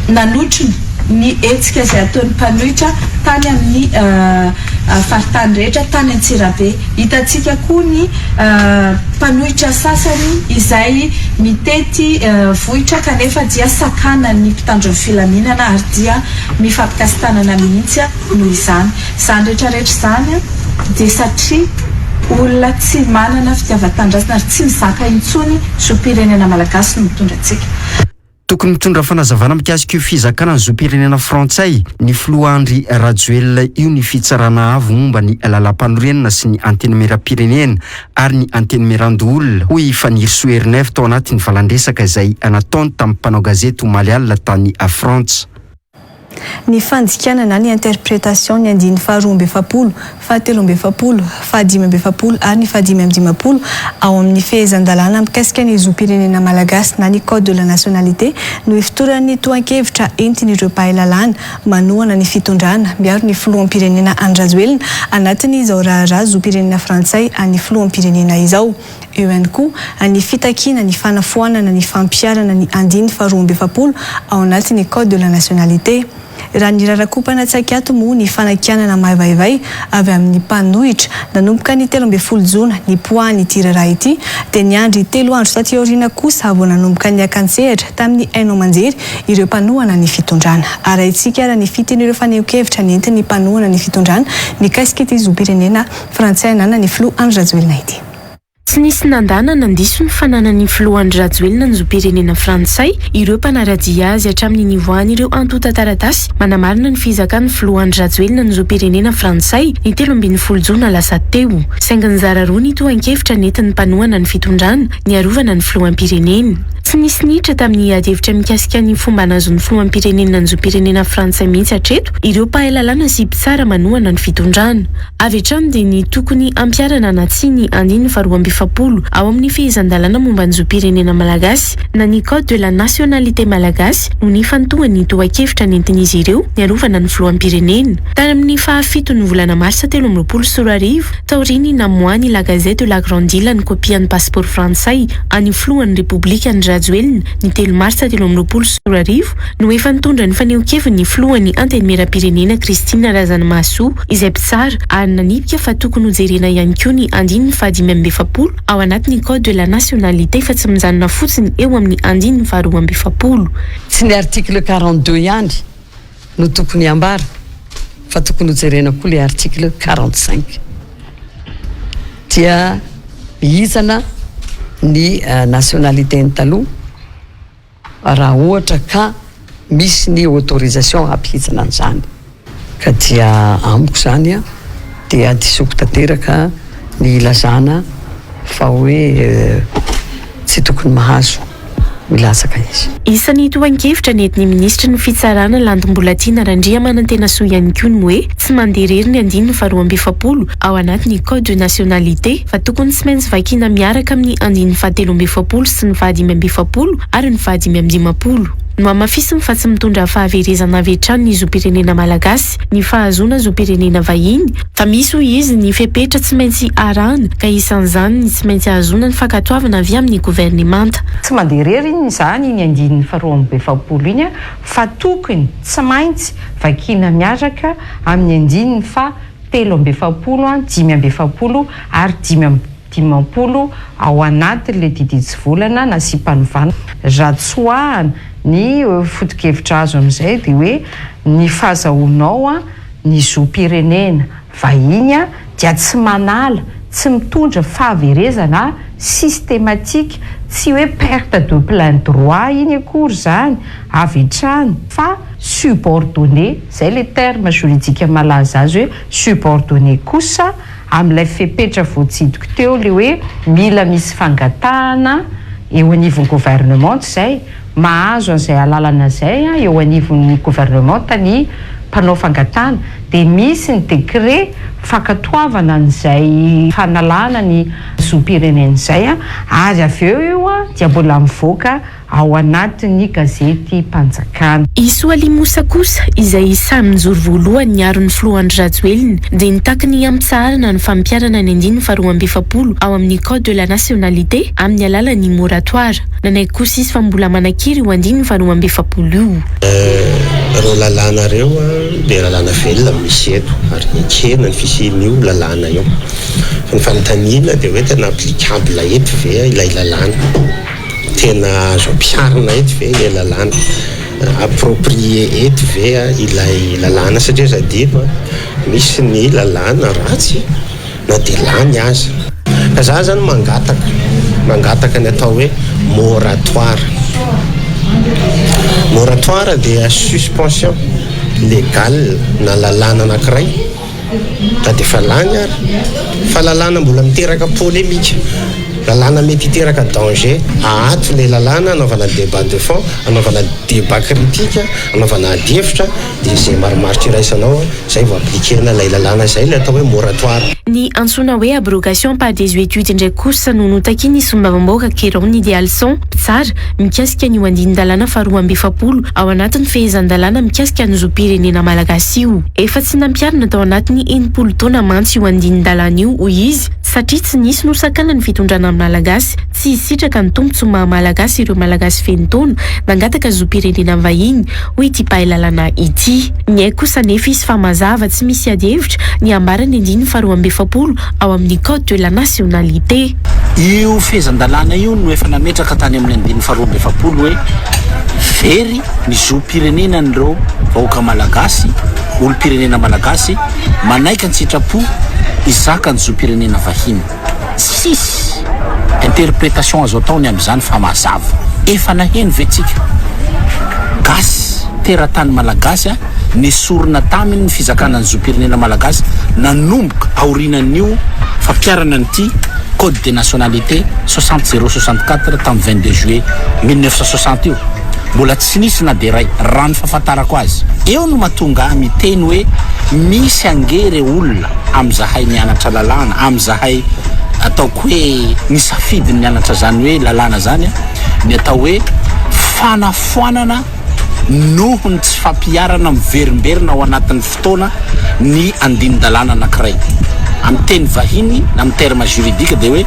nanotrona ny etsika izay ataon'ny mpanohitra tany amin'ny faritany rehetra tany Antsirabe. Hitantsika koa ny mpanohitra sasany izay mitety vohitra kanefa dia sakana ny mpitandro ny filaminana ary dia mifampikasitanana mihitsy noho izany. Izany rehetrarehetra izany dia satria olona tsy manana fitiavan-tanindrazana ary tsy mizaka intsony zoam-pirenena malagasy no mitondra antsika. Tokony mitondra fanazavana mikasika io fizakana ny zoam-pirenena frantsay ny filoha Andry Rajoelina io ny fitsarana avo momba ny lalam-panorenana sy ny antenimieram-pirenena ary ny antenimieran-doolona hoy Fanir Soernef tao anatin'ny valandresaka izay nataony tamin'ny mpanao gazety Malial tany Frantsa. Ny fandikana na ny interprétation ny andiny faharoa amby efapolo, fahatelo amby efapolo, fahadimy amby efapolo ary ny fahadimy amby dimapolo ao amin'ny fehezan-dalàna mikasika ny zoam-pirenena malagasy na ny code de la nationalité no ifotoran'ny toan-kevitra entin'ireo mpahay-lalàna manohana ny fitondrana miaro ny filoham-pirenena Andry Rajoelina anatin'izao raharaha zoam-pirenena frantsay any filoham-pirenena izao. Eo ihany koa ny fitakina ny fanafoanana ny fampiarana ny andiny faharoa amby efapolo ao anatin'ny code de la nationalité. Raha ny rarakopana tsakato moa ny fanakianana mahavaivay avy amin'ny mpanohitra nanomboka ny 13 jona ny poany ity raharaha ity dia ny andry 3 andro taty aoriana kosa avo nanomboka ny akantsehatra tamin'ny haino aman-jery ireo mpanohana ny fitondrana. Arahintsika raha ny fiten'ireo faneho-kevitra ny entin'ny mpanohana ny fitondrana mikasika ity zoam-pirenena frantsay anana ny filoha Andry Rajoelina ity. Tsy nisy nandana nandiso ny fananany filoha Andry Rajoelina ny zoam-pirenena frantsay ireo mpanaradia azy hatramin'ny nivoany ireo antota taratasy manamarina ny fizakan'ny filoha Andry Rajoelina ny zoam-pirenena frantsay ny 13 jona lasa teo. Saingy nizara roa ny toan-kevitra nentin'ny mpanohana ny fitondrana ny arovana ny filohampirenena. Tsy nisy niditra tamin'ny ady-hevitra mikasika ny fomba nazon'ny filohampirenena ny zoam-pirenena frantsay mihitsy hatreto ireo mpahay-lalàna sy mpitsara manohana ny fitondrana. Avy hatrany dia ny tokony ampiarana na tsy ny andiny faharoa amby efapolo ao amin'ny fehezan-dalàna momba ny zoam-pirenena malagasy na ny code de la nationalité malagasy no ny fantohan'ny toan-kevitra nentin'izy ireo ny arovana ny filohampirenena. Tany amin'ny fahafitony volana marsa 2024 taoriny namoany la gazette de la grande île ny kopian'ny passeport frantsay any filohan'ny republika Andry Rajoelina ny 3 marsa 2024 no efa nitondra ny faneho-keviny ny filohan'ny antenimieram-pirenena Christine Razanamahasoa izay mpitsara ary nanipika fa tokony hojerena ihany koa ny andiny fahadimy amby efapolo ao anatin'ny code de la nationalité fa tsy mijanona fotsiny eo amin'ny andiny faharoa amby efapolo. Tsy ny article 42 ihany no tokony ambara fa tokony hojerena koa le article 45 dia mihizana ny nationalité ny taloha raha ohatra ka misy ny autorisation hampihizana an'izany ka dia amiko zany dia disoko tanteraka ny ilazana fa hoe tsy tokony mahazo milasaka izy. Isan'ny toan-kevitra nentin'ny ministra ny fitsarana Landimbola-Tiana Randriamanantena Soa ihany koa ny hoe tsy mandeha rery ny andiny faharoa amby efapolo ao anatin'ny code de nationalité fa tokony tsy maintsy vakiana miaraka amin'ny andiny fahatelo amby efapolo sy ny fahadimy amby efapolo ary ny fahadimy amby dimapolo. No amafisiny fa tsy mitondra fahaverezana avy hatrany ny zoam-pirenena malagasy ny fahazona zoam-pirenena vahiny fa misy hoy izy ny fepetra tsy maintsy arahana ka isan'izany ny tsy maintsy ahazona ny fankatoavana avy amin'ny governemanta. Tsy mandeha rery izany ny andiny faharoa amby efapolo iny fa tokony tsy maintsy vakiana miaraka amin'ny andiny fa telo amby efapolo, dimy amby efapolo ary dimy amby dimapolo ao anatin'le diditsy volana na sy mpanovana. Ratsoahana ny foto-kevitra azo amin'izay dia hoe ny fahazahoanao ny zoam-pirenena vahiny dia tsy manala, tsy mitondra fahaverezana systématique, tsy hoe perte de plein droit iny akory zany avy hatrany fa subordonné, zay le terme juridique malaza azy hoe subordonné kosa amin'ilay fepetra voatsidiko teo le hoe mila misy fangatahana eo anivon'ny gouvernement zay mahazo an'izay alalana zay eo anivon'ny gouvernement ny mpanao fangatahana dia misy ny décret fankatoavana an'izay fanalana ny zoam-pirenena izay ary avy eo dia mbola mivoaka ao anatin'ny gazety mpanjakana. Isoa Limosa kosa izay samy nijoro voalohany niaro-ny filoha Andry Rajoelina dia nitakiny amitsarana ny fampiarana ny andiny faharoa amby efapolo ao amin'ny code de la nationalité amin'ny alalan'ny moratoire. Nanaiky kosa izy fa mbola manakiry ho andiny faharoa amby efapolo io. Reo lalàna reo le lalàna velona misy eto ary ekena ny fisian'io lalàna io fa ny fanontaniana dia hoe tena applicable eto ve ilay lalàna tena azo ampiarina eto ve ilay lalàna approprié eto ve ilay lalàna satria zadino misy ny lalàna ratsy na dia lany aza ka za zany mangataka ny atao hoe moratoire dia suspension légale na lalàna anankiray da dia fa lany ary fa lalàna mbola miteraka polémique lalàna mety hiteraka danger ahato le lalàna anaovana débat de fond anaovana débat critique anaovana adihevitra dia zay maromarotry iraisanao zay vo appliquena lay lalàna zay le atao hoe moratoire. Ny antsoina hoe abrogation par des études ndraiky kosa nonotaki ny sombavamboaka Kéron Idéalson mpitsara mikasika ny andinin-dalàna faharoa amby efapolo ao anatin'ny fehezan-dalàna mikasika ny zoam-pirenena malagasy io. Efa tsy nampiarina tao anatiny 80 taona mantsy io andinin-dalàna io hoy izy satria tsy nisy nosakana ny fitondrana amin'ny malagasy tsy hisitraka ny tombotso maha-malagasy ireo malagasy feno taona nangataka zoam-pirenena vahiny hoy ity pahalalana ity. Ny haiko kosa nefa izy fa mazava tsy misy ady hevitra ny ambarany andininy faharoa amby efapolo ao amin'ny code de la nationalité. Io fehezan-dalàna io no efa nametraka tany amin'ny andininy faharoa amby efapolo hoe very ny zoam-pirenena nireo vahoaka malagasy olo-pirenena malagasy manaika ny sitrapo izaka ny zoam-pirenena vahiny. Sisy interprétation azo ataony amin'izany fa mazava efa naheno vetsika gasy teratany malagasy nesorona taminy ny fizakana ny zoam-pirenena malagasy nanomboka aorinan'io fampiarana nyity code de nationalité 60064 tamin'ny 22 juillet 1960 io mbola tsy nisy na de ray rano fahafantarako azy eo no mahatonga miteny hoe misy angery olona amin'zahay nianatra lalàna amin'zahay ataoko hoe nisafidy ny nianatra zany hoe lalàna zany ny atao hoe fanafoanana noho ny tsy fampiarana miverimberina ao anatin'ny fotoana ny andinin-dalàna anankiray amin'ny teny vahiny na amin'ny terme juridique dia hoe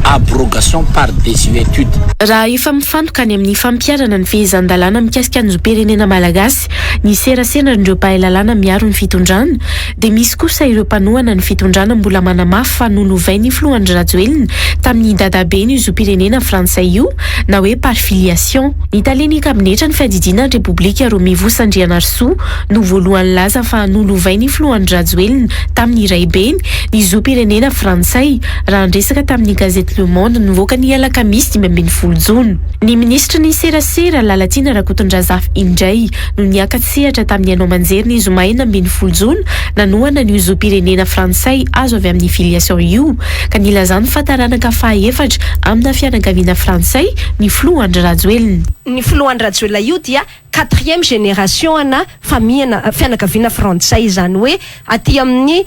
abrogation par des études. Raha efa mifantoka any amin'ny fampiarana ny fehezan-dalàna mikasika ny zoam-pirenena malagasy ny serasera ireo mpahay-lalàna miaro ny fitondrana dia misy kosa ireo mpanohana ny fitondrana mbola manamafy fa nonovainy filohandry Rajoelina tamin'ny dadabe ny zoam-pirenena frantsay io na hoe par filiation. Ny taleny kabinetra ny fiadidiana ny repoblika Romivo Sandrianarsoa no voalohany laza fa nonovainy filohandry Rajoelina tamin'ny Raibeny ny zoam-pirenena frantsay raha andresaka tamin'ny gazety Le Monde nivoaka ny alakamisy 20 jona. Ny ministra ny serasera Lalatiana Rakotondrazafy indray no niakatsehatra tamin'ny anao manjery ny zoma 20 jona nanohana ny zoam-pirenena frantsay azo avy amin'ny filiation io ka nilazany fataranaka fahaefatra amina fianakaviana frantsay ny filohandry Rajoelina. Ny filohandry Rajoelina io dia 4e génération ana famille fianakaviana frantsay zany hoe aty amin'ny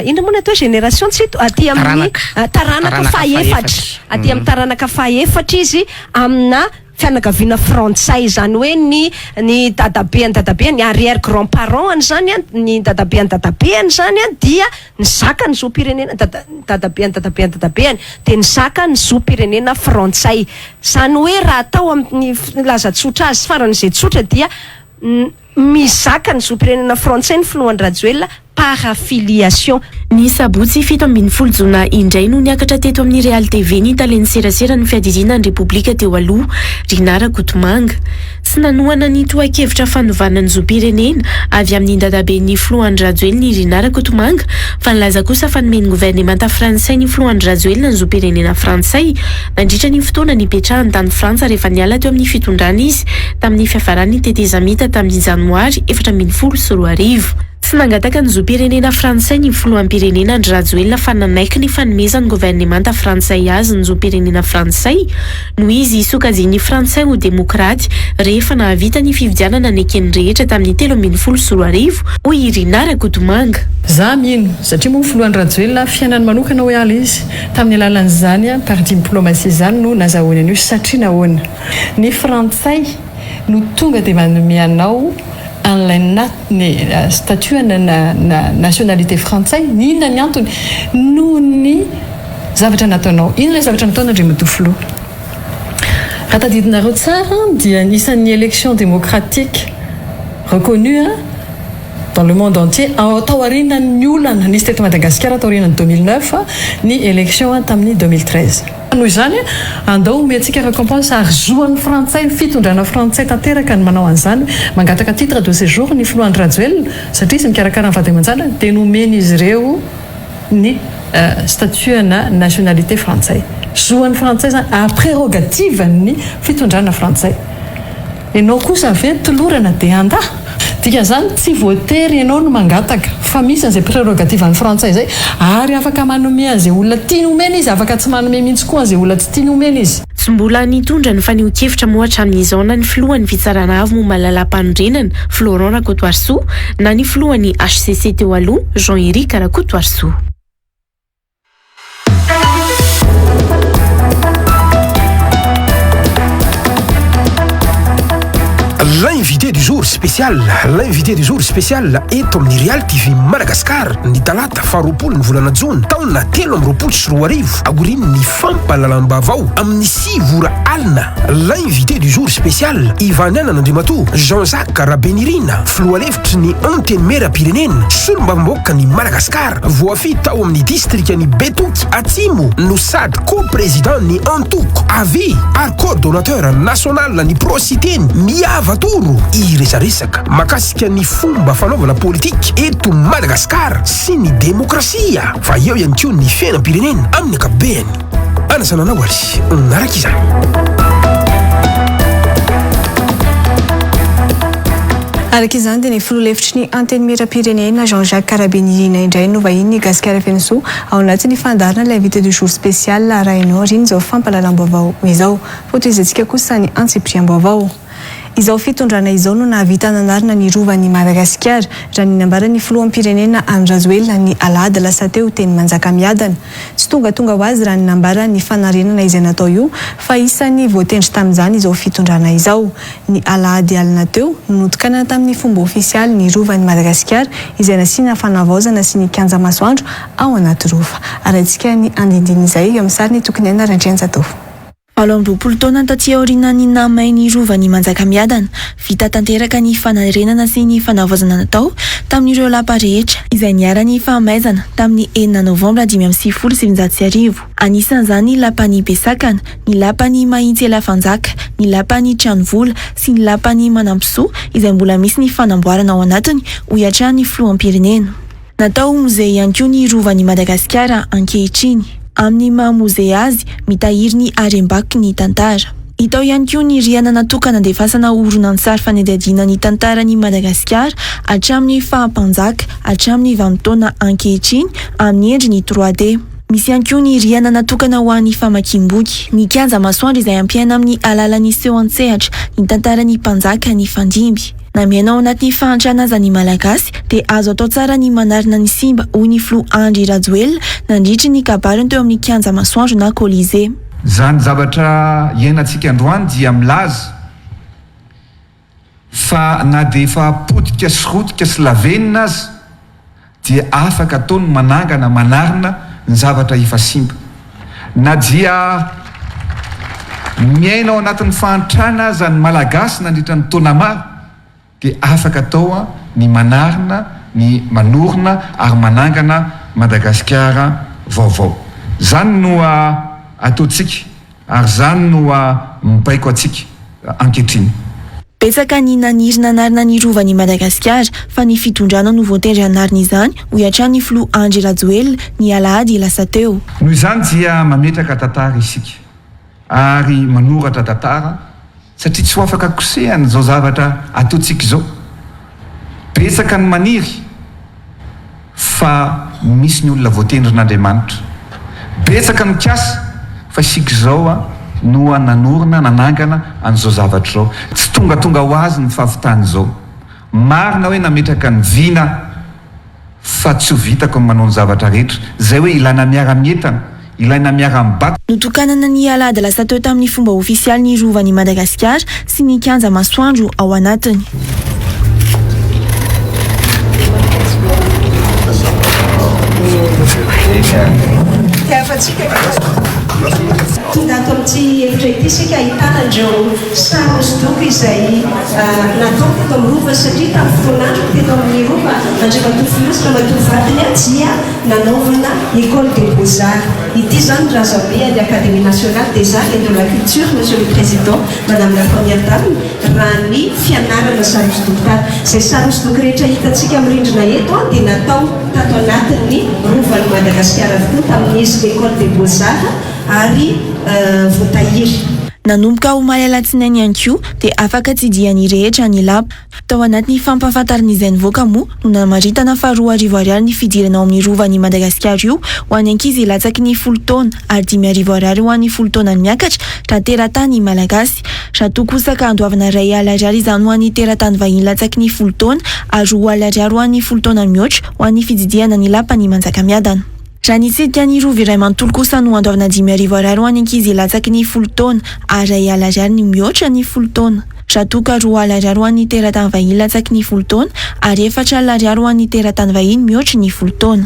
ina moa natao génération tsy aty amin'ny taranaka fahaefatra aty amin'ny taranaka fahaefatra izy amina fianakaviana frantsay zany hoe ny dadabeany arrière grand parent zany ny dadabeany zany dia ny zaka ny zoam-pirenena dadabeany dia ny zaka ny zoam-pirenena frantsay zany hoe raha atao amin'ny lazatsotra azy faran'izay tsotra dia mizaka ny zoam-pirenena frantsay ny filohandry Rajoelina par affiliation. Ny sabotsy 17 jona indray no niakatra teto amin'ny Real TV ny taleny serasera ny fiadidiana ny Repoblika teo aloha Rinara Kotomanga sy nanohana ny toa-kevitra fanovana ny zoam-pirenena avy amin'ny dadabe ny filohandry Rajoelina ny Rinara Kotomanga fa nilaza kosa fa nomeny gouvernemanta frantsay ny filohandry Rajoelina ny zoam-pirenena frantsay nandritra ny fotoana nipetrahany tany Frantsa rehefa niala teo amin'ny fitondrana izy tamin'ny fiafarany tetezamita tamin'ny janoary 2024. Sy nangataka ny zoam-pirenena frantsay ny filoham-pirenena ny Rajoelina fa nanaiky ny fanomezany gouvernemanta frantsay azy ny zoam-pirenena frantsay no izy isokajiany frantsay ho demokraty rehefa nahavita ny fividianana ny ekeny rehetra tamin'ny 2024 hoy Rinara Kotomanga. Za mino satria moa filohandry Rajoelina fiainany manokana hoe ala izy tamin'ny alalan'izany par diplomatie zany no nazahoany an'io satria nahoana ny frantsay no tonga dia manome anao an'ilay statut na nationalité frantsay inona ny antony noho ny zavatra nataonao inona ilay zavatra nataona ndre matofiloha raha tadidinareo tsara dia nisan'ny élection démocratique reconnue dans le monde entier taorian'ny olana nisy teto Madagasikara taorianany 2009 ny élection tamin'ny 2013 noho izany andao omentsika récompense ary zoan'ny frantsay fitondrana frantsay tanteraka ny manao an'izany mangataka titre de séjour ny filohan'ny Rajoelina satria izy mikarakara ny vady aman-janany dia nomeny izy ireo ny statut na nationalité frantsay zoan'ny frantsay zany a prérogative ny fitondrana frantsay ianao kosa ve tolorana dia anda dikan'izany tsy voatery ianao no mangataka fa misy an'izay prérogative an'ny frantsay zay ary afaka manome an'izay olona tiany omena izy afaka tsy manome mihitsy koa an'izay olona tsy tiany omena izy tsy mbola nitondra ny fanio-kevitra moatra amin'izao na ny filohan'ny fitsarana avy momba lalam-panorenana Florent Rakotoarso na ny filohan'ny HCC teo aloha Jean-Éric Rakotoarso. L'invité du jour spécial eto amin'ny Real TV Madagascar ny talata faharoapolo ny volana Jona taona 2023 aorian'ny fampahalalam-baovao amin'ny 6 ora alina. L'invité du jour spécial Ivanana Nandriamato Jean-Jacques Rabenirina filohalevitry ny antenimera-pirenena solombavamboaka ny Madagascar voafy tao amin'ny distrikany Betoky Atsimo no sady co-président ny Antoko Avi ary coordonnateur national ny prositeny miava toro iresaresaka makasika ny fomba fanaovana politika eto Madagascar sy ny demokrasia fa eo ihany koa ny fiainam-pirenena amin'ny ankapobeny. Anasananao ary naraka izany. Araka izany dia ny filohalevitry ny antenimera-pirenena Jean-Jacques Karabenirina indray no vahiny Gasikara FM ao anatin'ny fandarana l'invité du jour spécial arahinao riny izao fampahalalam-baovao izao fotoizantsika kosa ny antsipriam-baovao. Izao fitondrana izao no nahavita nanarina ny rovan'ny Madagasikara raha ny nambaran'ny filoham-pirenena Andry Rajoelina ny alahady lasa teo teny Manjakamiadana. Tsy tonga ho azy raha ny nambara ny fanarenana izay natao io fa isan'ny voatendry tamin'izany izao fitondrana izao. Ny alahady alina teo nonotikana tamin'ny fomba ofisialy ny rovan'ny Madagasikara izay nasiana fanavaozana sy ny kianja masoandro ao anaty rova. Arahantsika ny andindiny izay eo amin'ny sariny tokony Andrianjatofo. 20 taona taty aorian'ny namain'ny rovan'ny Manjakamiadana vita tanteraka ny fanarenana sy ny fanavaozana natao tamin'ireo lapa rehetra izay niara-ny fahamaizana tamin'ny 9 novambra 1970. Anisan'izany ny lapan'ny Besakana, ny lapan'ny Mahitsy Fanjaka, ny lapan'ny Tranovola sy ny lapan'ny Manampisoa izay mbola misy ny fanamboarana ao anatiny ho iatran'ny filoham-pirenena. Natao mozea ihany koa ny rovan'ny Madagasikara ankehitriny. Amin'ny mahamozea azy mitahiry ny harem-baky ny tantara. Itao ihany koa ny riana natokana andefasana horonan-tsary fanadihadiana ny tantaran'ny Madagasikara hatramin'ny fahampanjaka hatramin'ny vanim-taona ankehitriny amin'ny endriny 3D. Misy ihany koa ny riana natokana ho an'ny famakiam-boky, ny kianja masoandro izay ampiaina amin'ny alalan'ny seho an-tsehatra ny tantaran'ny mpanjaka ny fandimby. Namianao anaty fahantrahan'azany malagasy dia azo atao tsara ny manarina ny simba hoy ny filoha Andry Rajoelina nandritry ny kabariny teo amin'ny kianja masoandro na Colisée. Zany zavatra iainantsika androany dia milaza fa na dia efa potika sy rotika sy lavenina azy dia afaka ataony manangana manarina ny zavatra efa simba. Na dia miaina ao anatin'ny fahantrana zany malagasy nandritra ny taona maro dia afaka atao ny manarina, ny manorina ary manangana Madagasikara vaovao. Zany no ataontsika ary zany no mipaiko atsika ankehitriny. Betsaka ny nanirina narina ny rovan'ny Madagasikara fa ny fitondrana no voatendry hanarina izany ho iatran'ny filoha Andry Rajoelina ny alahady lasa teo. Noho izany dia mametraka tantara isika ary manoratra tantara satria tsy ho afaka kosehana zao zavatra ataontsika izao. Betsaka ny maniry fa misy ny olona voatendrin'Andriamanitra. Betsaka ny kiasa fa isika izao no nanorina nanangana an'izao zavatra izao. Tsy tonga ho azy ny fahavitany izao. Marina hoe nametraka ny vina fa tsy ho vitako ny manao ny zavatra rehetra. Zay hoe ilaina miara-mientana, ilaina miara-mibata. Notokanana ny alahady lasa teo tamin'ny fomba ofisialy ny rovan'ny Madagasikara sy ny kianja masoandro ao anatiny. Ndato amin'ity hevitra ity sika ahitana andreo sary hosodoko izay natao teto amin'ny rova satria tamin'ny fotoan'andro teto amin'ny rova André Matofilos Ramatovaty dia nanaovana École des Beaux-Arts. Ity zany razabe any Académie nationale des arts et de la culture, monsieur le président, madame la première dame, raha ny fianarana sary hosodoko tato. Izay sary hosodoko rehetra hitantsika amin'ny rindrina eto dia natao tato anatin'ny rovan'i Madagasikara avokoa tamin'izy l'École des Beaux-Arts ary voatahiry. Nanomboka ho Malaelatsinainy ihany koa dia afaka tsidiany rehetra ny lapa. Tao anatin'ny fampahafantaran'izay nivoaka moa no namaritana fa 4,000 ariary ny fidirana ao amin'ny rovan'i Madagasikara io ho an'ny ankizy latsaky ny 10 taona ary 5,000 ariary ho an'ny 10 taona miakatra raha teratany malagasy. Raha toa kosa ka andoavana 2,000 ariary izany ho an'ny teratany vahiny latsaky ny 10 taona ary 2,000 ariary ho an'ny 10 taona mihoatra ho an'ny fididiana ny lapa ny Manjakamiadana. Raha nitsidika ny rova iray manontolo kosa no andoavana 5,000 ariary ho an'ny ankizy latsaky ny 10 taona ary 2,000 ariary ny mihoatra ny 10 taona. Raha toa ka 2,000 ariary ho an'ny teratany vahiny latsaky ny 10 taona ary 4,000 ariary ho an'ny teratany vahiny mihoatra ny 10 taona.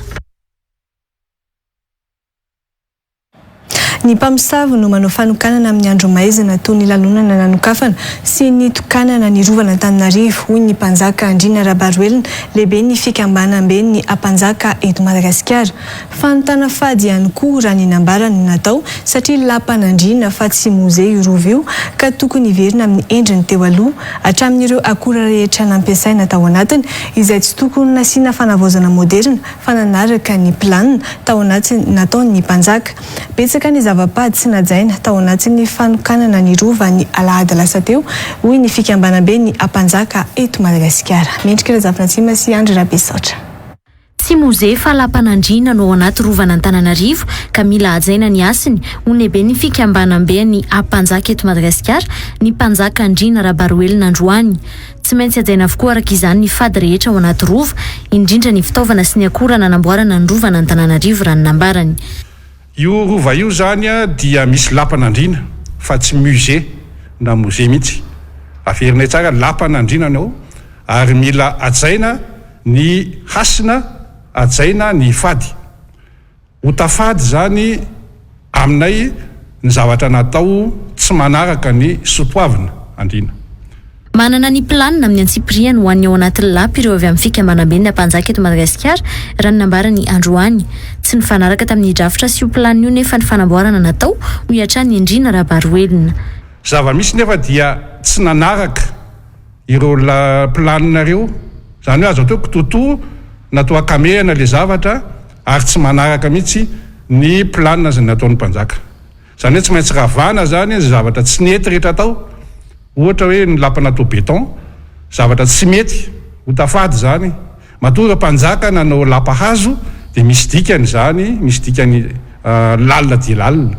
Ny mpamosavy no manao fanokanana amin'ny andro maizina toy ny lanonana nanokafana sy ny tokanana ny rovana Antananarivo hoy ny mpanjaka Andrina Rabaroelina lehibe ny fikambanam-be ny ampanjaka eto Madagasikara. Fanontana fady ihany koa raha ny nambarany natao satria lapan'Andrina fa tsy mozea io rova io ka tokony hiverina amin'ny endriny teo aloha hatramin'ireo akora rehetra nampiasaina tao anatiny izay tsy tokony nasiana fanavaozana moderna fa nanaraka ny planina tao anatiny nataon'ny mpanjaka. Betsaka ny zava-pady sy najaina tao anatin'ny fanokanana ny rova ny alahady lasa teo hoy ny fikambanam-be ny ampanjaka eto Madagasikara. Mendrika Razafinatsima sy Andry Rabesaotra. Tsy mozea fa lapan'Andrina no ao anaty rovana Antananarivo ka mila hajaina ny asiny ho lehibe ny fikambanam-be ny ampanjaka eto Madagasikara ny mpanjaka Andrina Rabaroelina Androany. Tsy maintsy hajaina avokoa araka izany ny fady rehetra ao anaty rova indrindra ny fitaovana sy ny akora nanamboarana ny rovana Antananarivo raha ny nambarany. Io rova io zany dia misy lapan'Andrina fa tsy musée na musée mihitsy. Averinay tsara lapan'Andrina ao ary mila hajaina ny hasina, hajaina ny fady. Ho tafady zany aminay ny zavatra natao tsy manaraka ny soatoavina Andrina. Manana ny planina amin'ny antsipriany ho an'ny ao anatin'ny lapa ireo avy amin'ny fikambanam-be ny ampanjaka eto Madagasikara raha ny nambarany Androany. Tsy nifanaraka tamin'ny drafitra sy io planina io nefa ny fanamboarana natao ho hiatrany Andrina Rabaroelina. Zava-misy nefa dia tsy nanaraka ireo planina ireo. Zany hoe azo atao totoa natao akamehana le zavatra ary tsy manaraka mihitsy ny planina izay nataon'ny mpanjaka. Zany hoe tsy maintsy ravana zany zavatra tsy nety rehetra tao. Ohatra hoe ny lapa natao béton, zavatra tsy mety ho tafady zany. Matoa mpanjaka nanao lapa hazo dia misy dikany zany, misy dikany lalina dia lalina.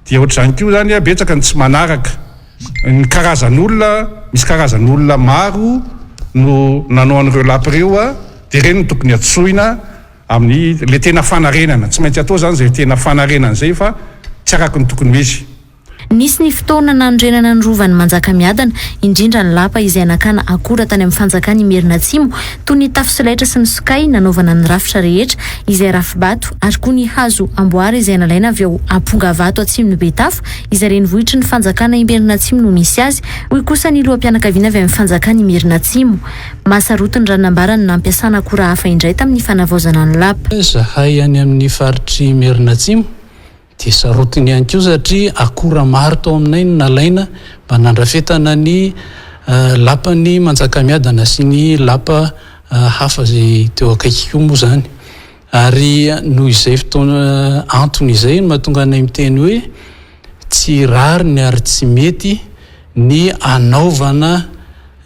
Dia ohatr'izany koa zany betsaka ny tsy manaraka ny karazan'olona, misy karazan'olona maro no nanao an'ireo lapa ireo dia ireny no tokony atsoina amin'ny le tena fanarenana. Tsy maintsy atao zany zay tena fanarenana zay fa tsy araka ny tokony ho izy. Nisy ny fotoana nandrenana ny rovan'ny Manjakamiadana indrindra ny lapa izay nakana akora tany amin'ny fanjakany Merina Atsimo toy ny tafo solaitra sy ny sokay nanaovana ny rafitra rehetra izay rafibato ary koa ny hazo amboary izay nalaina avy ao Ampongavato Atsimo ny Betafo izay renivohitry ny fanjakana Merina Atsimo no misy azy. Hoy kosa ny lohampianakaviana avy amin'ny fanjakany Merina Atsimo. Masarotiny ranambarany nampiasana akora hafa indray tamin'ny fanavaozana ny lapa. Zahay any amin'ny faritry Merina Atsimo dia sarotiny ihany koa satria akora maro tao aminay ny nalaina mba nandrafetana ny lapany Manjakamiadana sy ny lapa hafa zay teo akaiky koa moa zany. Ary noho izay fotoana antony izay no mahatonga anay miteny hoe tsy rariny ary tsy mety ny anaovana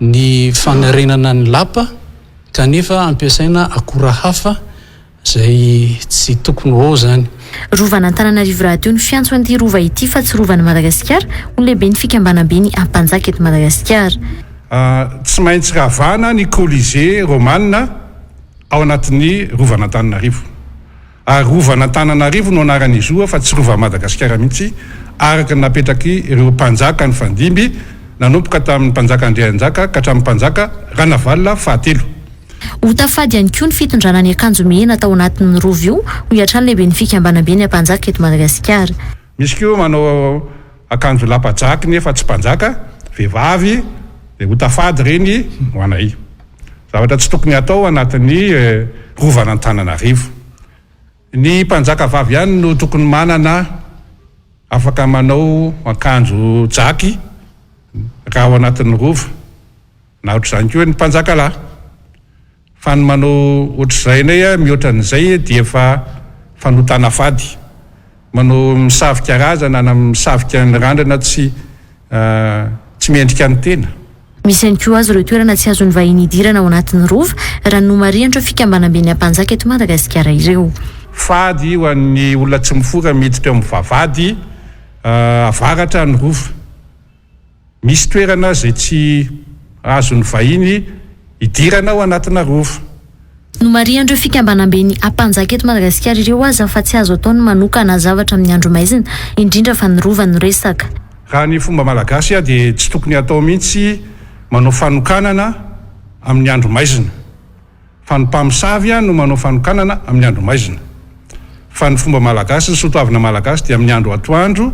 ny fanarenana ny lapa kanefa ampiasaina akora hafa zay tsy tokony ho zany. Rovana Antananarivo raha teo ny fiantso an'ity rova ity fa tsy rovan'i Madagasikara ho lehibe ny fikambanam-be ny ampanjaka eto Madagasikara. Tsy maintsy ravana ny Colisée Romanina ao anatin'ny rovana Antananarivo. Ary rovana Antananarivo no anaran'izy io fa tsy rova Madagasikara mihitsy araka napetraky ireo mpanjaka ny fandimby nanomboka tamin'ny mpanjaka Andrianjaka ka hatramin'ny mpanjaka Ranavalona fahatelo. Ho tafady ihany koa ny fitondrana ny akanjo mihena tao anatin'ny rova io ho hiatrany lehibe ny fikambanam-be ny ampanjaka eto Madagasikara. Misy koa manao akanjo lapajaky nefa tsy mpanjaka, vehivavy dia ho tafady reny ho anay. zavatra tsy tokony atao anatin'ny rovana Antananarivo. Ny mpanjaka vavy ihany no tokony manana afaka manao akanjo jaky raha ao anatin'ny rova, na ohatr'izany koa ny mpanjaka lahy. Fa ny manao ohatr'izay nay mihoatran'izay dia efa fanotana fady, manao misavika razana na misavika ny randrana tsy mendrika ny tena. Misy ihany koa azy ireo toerana tsy azon'ny vahiny idirana ao anatin'ny rova raha no mariandra fikambanam-be ny ampanjaka eto Madagasikara ireo. Fady ho an'ny olona tsy mifora miditra eo amin'ny vavahady avaratra ny rova. Misy toerana izay tsy azon'ny vahiny idirana ao anatina rova. No mariandreo fikambanam-be ny ampanjaka eto Madagasikara ireo aza fa tsy azo ataony manokana zavatra amin'ny andro maizina indrindra fa ny rova no resaka. Raha ny fomba malagasy dia tsy tokony atao mihitsy manao fanokanana amin'ny andro maizina. Fa ny mpamosavy no manao fanokanana amin'ny andro maizina. Fa ny fomba malagasy ny soatoavina malagasy dia amin'ny andro atoandro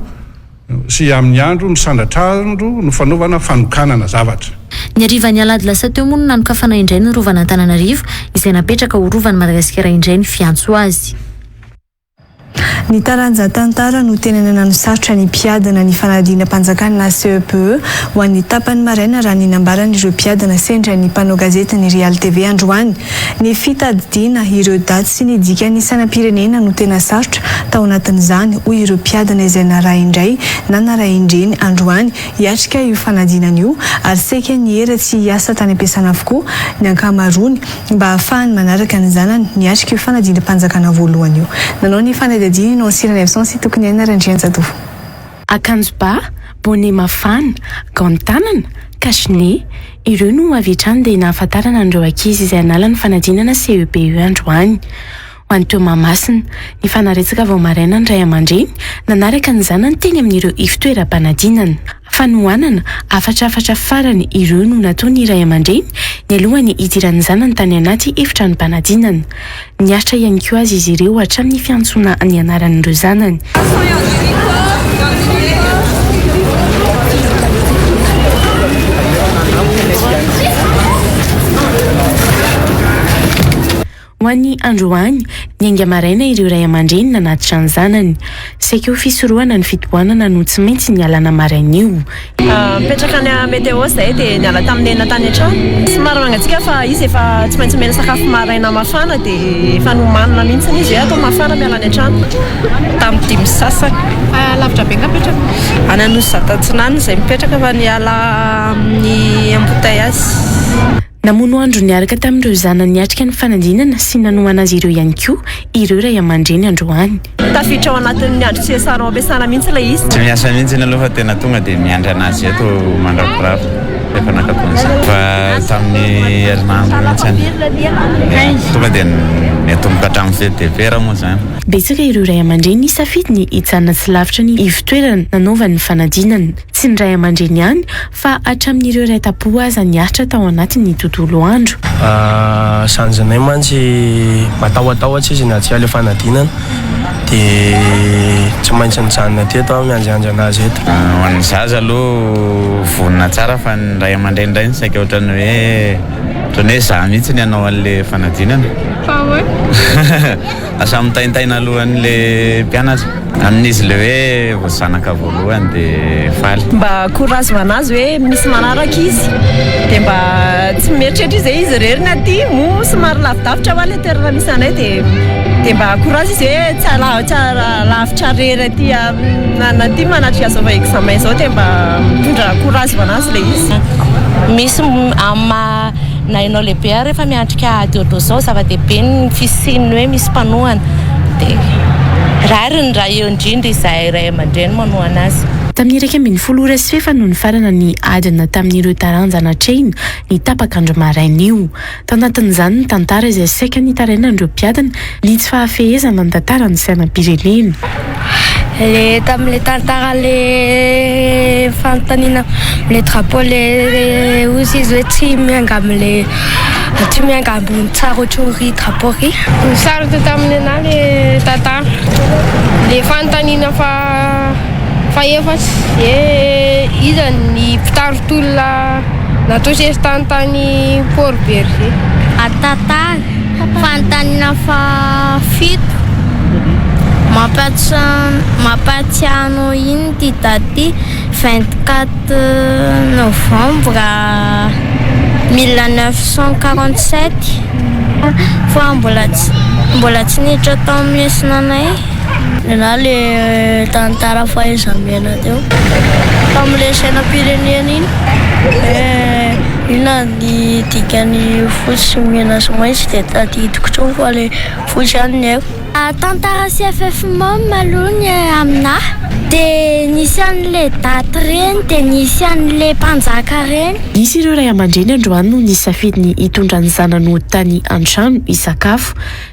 sy amin'ny andro misandratrandro no fanaovana fanokanana zavatra. Ny harivan'ny alady lasa teo moa no nanokafana indray ny rovana Antananarivo izay napetraka ho rovan'ny Madagasikara indray ny fiantso azy. Ny taranja tantara no tena nanasarotra ny mpiadana ny fanadina mpanjakana na CEPE ho an'ny tapany maraina raha ninambarana ireo mpiadana sendra ny mpanao gazety ny Real TV androany. Ny fitadidiana ireo daty sy ny dikany sainam-pirenena no tena sarotra tao anatin'izany hoy ireo mpiadana izay naray indray na naray indreny androany hiatrika io fanadinana io ary saika ny era tsy hiasa tany ampiasana avokoa ny ankamaroany mba ahafahany manaraka ny zanany niatrika io fanadina mpanjakana voalohany io. Nanao ny fanadidiny no sirany absence tokony haina randrianjatofo. Akanjo ba, bonnet mafana, gants tanana, cache-nez ireo no avy hatrany dia nahafantarana andreo ankizy izay hanala ny fanadinana CEPE io androany. Ho an'ny teo Mahamasina, ny fanaretsaka vao maraina ny ray aman-dreny nanaraka ny zanany teny amin'ireo ifitoeram-panadinana. Fa nohanana afatra farany ireo no nataony ray aman-dreny ny alohany idiran'ny zanany tany anaty efitra ny mpanadinana. Niaritra ihany koa azy izy ireo hatramin'ny fiantsona ny anaran'ireo zanany. Ho an'ny androany, ny ainga maraina ireo ray aman-dreny nanatitra ny zanany. Saika ho fisorohana ny fitohanana no tsy maintsy ny alana maraina io. Mipetraka ny météo zay dia niala tamin'ny tany an-trano. Somary mangatsiaka fa izy efa tsy maintsy mena sakafo maraina mafana dia efa nomanina mihitsy izy atao mafana miala ny an-trano. Tamin'ny dimy sasany. Lavitra be ngapetraka. Any Anosy-Zatatsinany izay mipetraka fa niala amin'ny embouteillage. Namono andro niaraka tamin'ireo zanany niatrika ny fanadinana sy nanohana azy ireo ihany koa ireo ray aman-dreny androany. Tafiditra ao anatin'ny andro tsy hiasana ampiasana mihitsy ilay izy. Tsy miasa mihitsy iny aloha fa tena tonga dia miandry anazy eto mandrapirafo efa nakapon'izany. Fa tamin'ny herinandro mihitsy tonga dia netomboka hatramin'ny fety vera moa izany. Betsaka ireo ray aman-dreny nisafidy ny hijanona tsy lavitra ny ivitoerana nanaovany ny fanadinana. Tsy ny ray aman-dreny ihany fa hatramin'ireo ray tapo aza niaritra tao anatin'ny tontolo andro. Sanjanay mantsy matahotahotra izy na tsy aleo fanadinana dia tsy maintsy nijanona teto aho mianjanja anazy eto. Ho an'ny zaza aloha vonina tsara fa ny ray aman-dreny indray saika ohatrany hoe za mihitsy ny hanao an'ilay fanadinana. Asa mitaintaina alohan'ilay mpianatra. Amin'izy le hoe vao zanaka voalohany dia faly. Mba courage ho anazy hoe misy manaraka izy dia mba tsy mieritreritra izay izy rerina aty mo somary lavidavitra ho ilay toerana misy anay dia mba courage izy hoe tsara lavitra rery aty anaty manatrika azova examen izao dia mba mitondra courage ho anazy ilay izy. Misy na ianao lehibe rehefa miandrika diodo zao zava-dehibe ny fisiny hoe misy mpanohana dia rariny raha eo indrindra izay ray aman-dreny manohana azy. Tamin'ny 2010 no nifarana ny adina tamin'ireo taranja anatrehina ny tapakandro maraina io. Tao anatin'izany ny tantara izay saika nitaraina ireo mpiadana litsy fahafehezana ny tantara ny sainam-pirenena. Le tamin'le tantara le fanontaniana le drapeau le ozy izy hoe tsy mianga ambony tsara ohatry ry drapeau ry. Nisarika tamin'ny anahy le tantara le fanontaniana fa efatsy izany ny mpitarotolona natosy tanontany Port Berger. Atatary fanontaniana fafito mampatsiano iny ty daty 24 novembre 1947 fa mbola tsy niditra tao amin'ny sinanay na le tantara fahaizamena teo tamin'le sainam-pirenena iny ina ny dikany fotsy mena sy maitso dia tadidiko trony fa le fotsy any ny haiko. Tantara CFF mom aloha ny aminahy dia nisy an'le daty reny dia nisy an'le mpanjaka reny. Nisy ireo ray aman-dreny androany no nisafidy ny hitondra ny zanany tany an-trano hisakafo.